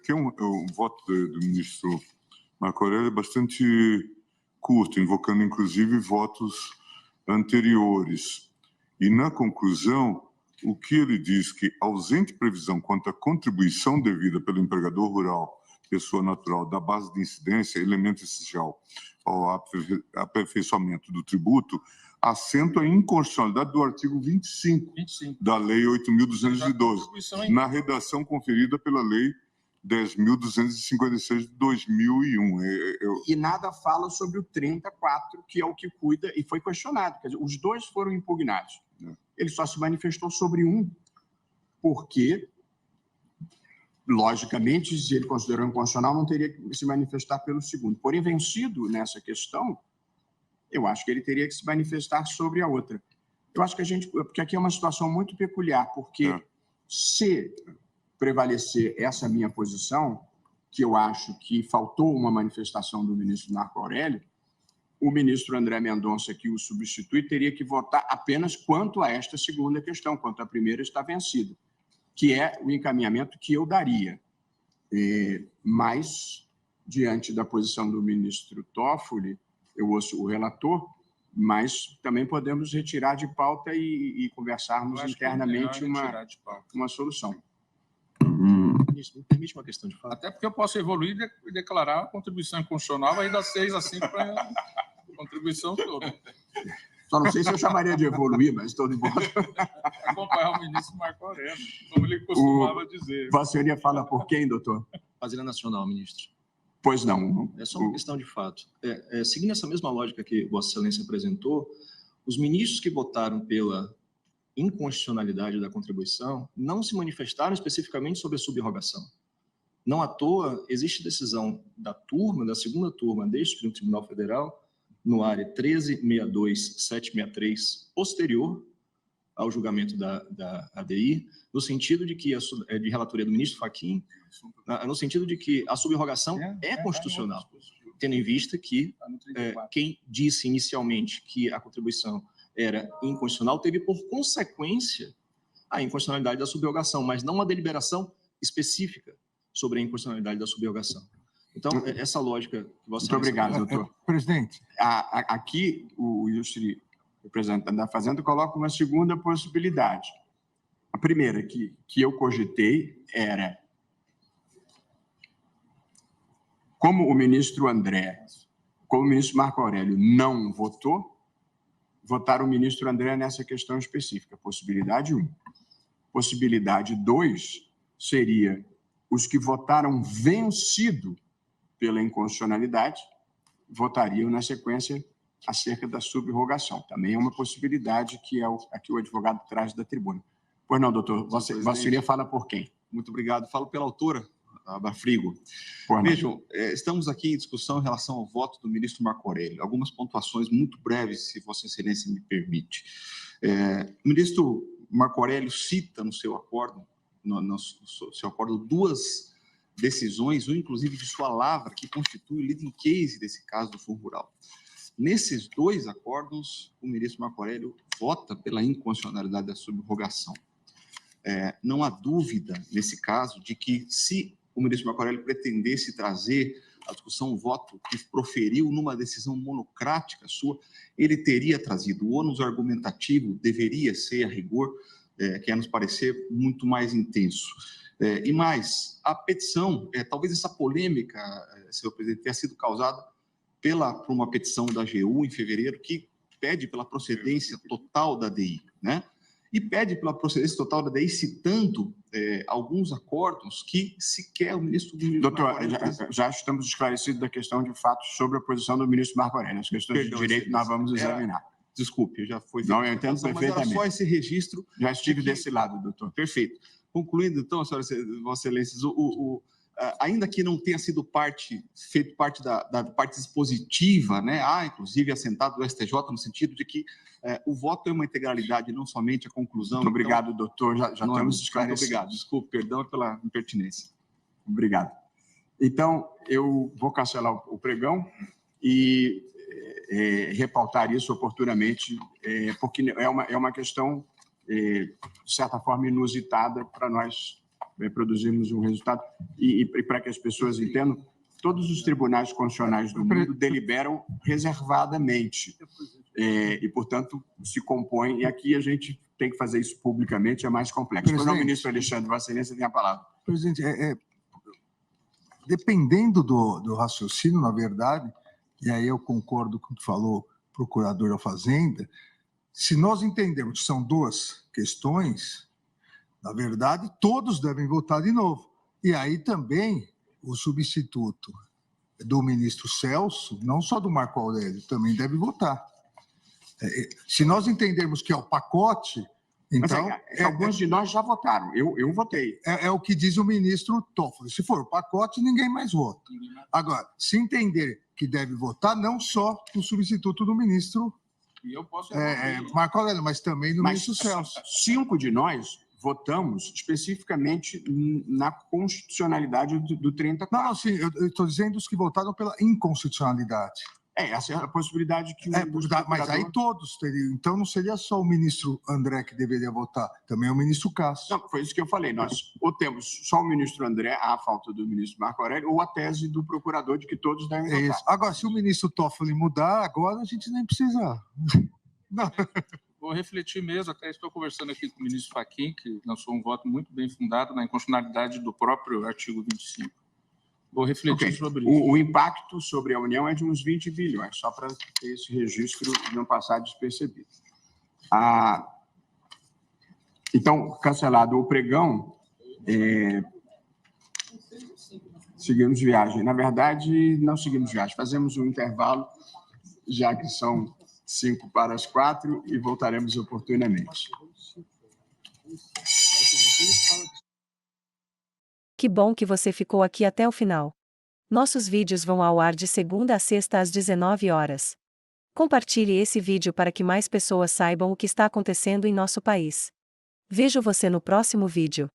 que é um voto do ministro Marco Aurélio, é bastante curto, invocando, inclusive, votos anteriores. E, na conclusão, o que ele diz que, ausente previsão quanto à contribuição devida pelo empregador rural, pessoa natural, da base de incidência, elemento essencial ao aperfeiçoamento do tributo, assento a inconstitucionalidade do artigo 25 da Lei 8.212, na redação conferida pela Lei 10.256 de 2001. E nada fala sobre o 34, que é o que cuida, e foi questionado. Quer dizer, os dois foram impugnados. Ele só se manifestou sobre um, porque, logicamente, se ele considerou inconstitucional, não teria que se manifestar pelo segundo. Porém, vencido nessa questão, eu acho que ele teria que se manifestar sobre a outra. Eu acho que porque aqui é uma situação muito peculiar, porque se prevalecer essa minha posição, que eu acho que faltou uma manifestação do ministro Marco Aurélio, o ministro André Mendonça, que o substitui, teria que votar apenas quanto a esta segunda questão, quanto a primeira está vencida, que é o encaminhamento que eu daria. Mas, diante da posição do ministro Toffoli, eu ouço o relator, mas também podemos retirar de pauta e conversarmos internamente uma solução. Me permite uma questão de fato? Até porque eu posso evoluir e declarar a contribuição inconstitucional aí das 6 a 5 para a contribuição toda. Só não sei se eu chamaria de evoluir, mas estou de volta. Acompanhar o ministro Marco Aurélio, como ele costumava dizer. Vossa Senhoria fala por quem, doutor? Fazenda Nacional, ministro. Pois não. É só uma questão de fato. Seguindo essa mesma lógica que Vossa Excelência apresentou, os ministros que votaram pela inconstitucionalidade da contribuição não se manifestaram especificamente sobre a subrogação. Não à toa, existe decisão da segunda turma deste Supremo Tribunal Federal, no área 13.62.763, posterior ao julgamento da ADI, no sentido de que, de relatoria do ministro Fachin, no sentido de que a subrogação é constitucional, tendo em vista que quem disse inicialmente que a contribuição era inconstitucional teve por consequência a inconstitucionalidade da subrogação, mas não uma deliberação específica sobre a inconstitucionalidade da subrogação. Então, essa lógica que você... Muito obrigado, doutor. Presidente. Aqui, o ilustre representante da Fazenda coloca uma segunda possibilidade. A primeira que eu cogitei era, como o ministro Marco Aurélio não votou, votar o ministro André nessa questão específica. Possibilidade 1. Possibilidade 2 seria os que votaram vencido pela inconstitucionalidade votariam na sequência acerca da subrogação. Também é uma possibilidade que é a que o advogado traz da tribuna. Pois não, doutor, você iria falar por quem? Muito obrigado. Falo pela autora, Abrafrigo. Vejam, estamos aqui em discussão em relação ao voto do ministro Marco Aurélio. Algumas pontuações muito breves, se Vossa Excelência me permite. O ministro Marco Aurélio cita no seu acordo, duas decisões, ou inclusive de sua lavra, que constitui o leading case desse caso do Fundo Rural. Nesses dois acordos, o ministro Marco Aurélio vota pela inconstitucionalidade da subrogação. Não há dúvida, nesse caso, de que se o ministro Marco Aurélio pretendesse trazer a discussão, o voto que proferiu numa decisão monocrática sua, ele teria trazido. O ônus argumentativo deveria ser, a rigor, que é nos parecer muito mais intenso. E mais, a petição, talvez essa polêmica, senhor presidente, tenha sido causada por uma petição da AGU em fevereiro, que pede pela procedência total da DI, né? E pede pela procedência total da DI, citando alguns acordos que sequer o ministro... Doutor, já estamos esclarecidos da questão de fato sobre a posição do ministro Marco Aurélio. As questões de direito nós vamos examinar. Desculpe, já foi... Não, eu entendo perfeitamente. Mas era só esse registro... Já estive desse lado, doutor. Perfeito. Concluindo, então, Vossa Excelência, ainda que não tenha sido feito parte da parte dispositiva, né? Inclusive assentado do STJ, no sentido de que o voto é uma integralidade, não somente a conclusão. Muito obrigado, doutor. Já temos esclarecido. Muito obrigado. Desculpe, perdão pela impertinência. Obrigado. Então, eu vou cancelar o pregão e repautar isso oportunamente, porque é uma questão, de certa forma, inusitada para nós produzirmos um resultado. E para que as pessoas entendam, todos os tribunais constitucionais do mundo deliberam reservadamente. E, portanto, se compõem, e aqui a gente tem que fazer isso publicamente, é mais complexo. Pois não, ministro Alexandre, Vossa Excelência tem a palavra. Presidente, dependendo do raciocínio, na verdade, e aí eu concordo com o que falou o procurador da Fazenda, se nós entendermos que são duas questões, na verdade, todos devem votar de novo. E aí também o substituto do ministro Celso, não só do Marco Aurélio, também deve votar. Se nós entendermos que é o pacote, então... Mas alguns de nós já votaram, eu votei. É o que diz o ministro Toffoli. Se for o pacote, ninguém mais vota. Agora, se entender que deve votar, não só o substituto do ministro Marco Aurélio, mas também do ministro Celso. 5 de nós votamos especificamente na constitucionalidade do 34. Não, sim, eu estou dizendo os que votaram pela inconstitucionalidade. Essa é a possibilidade que... mas aí todos teriam. Então não seria só o ministro André que deveria votar, também o ministro Cássio. Não, foi isso que eu falei. Nós ou temos só o ministro André, à falta do ministro Marco Aurélio, ou a tese do procurador de que todos devem votar. Isso. Agora, se o ministro Toffoli mudar, agora a gente nem precisa... Não. Vou refletir mesmo, até estou conversando aqui com o ministro Fachin, que lançou um voto muito bem fundado na inconstitucionalidade do próprio artigo 25. Vou refletir sobre isso. O impacto sobre a União é de uns 20 bilhões, só para ter esse registro não passar despercebido. Então, cancelado o pregão, seguimos viagem. Na verdade, não seguimos viagem, fazemos um intervalo, já que são 5 para as 4, e voltaremos oportunamente. Que bom que você ficou aqui até o final. Nossos vídeos vão ao ar de segunda a sexta às 19 horas. Compartilhe esse vídeo para que mais pessoas saibam o que está acontecendo em nosso país. Vejo você no próximo vídeo.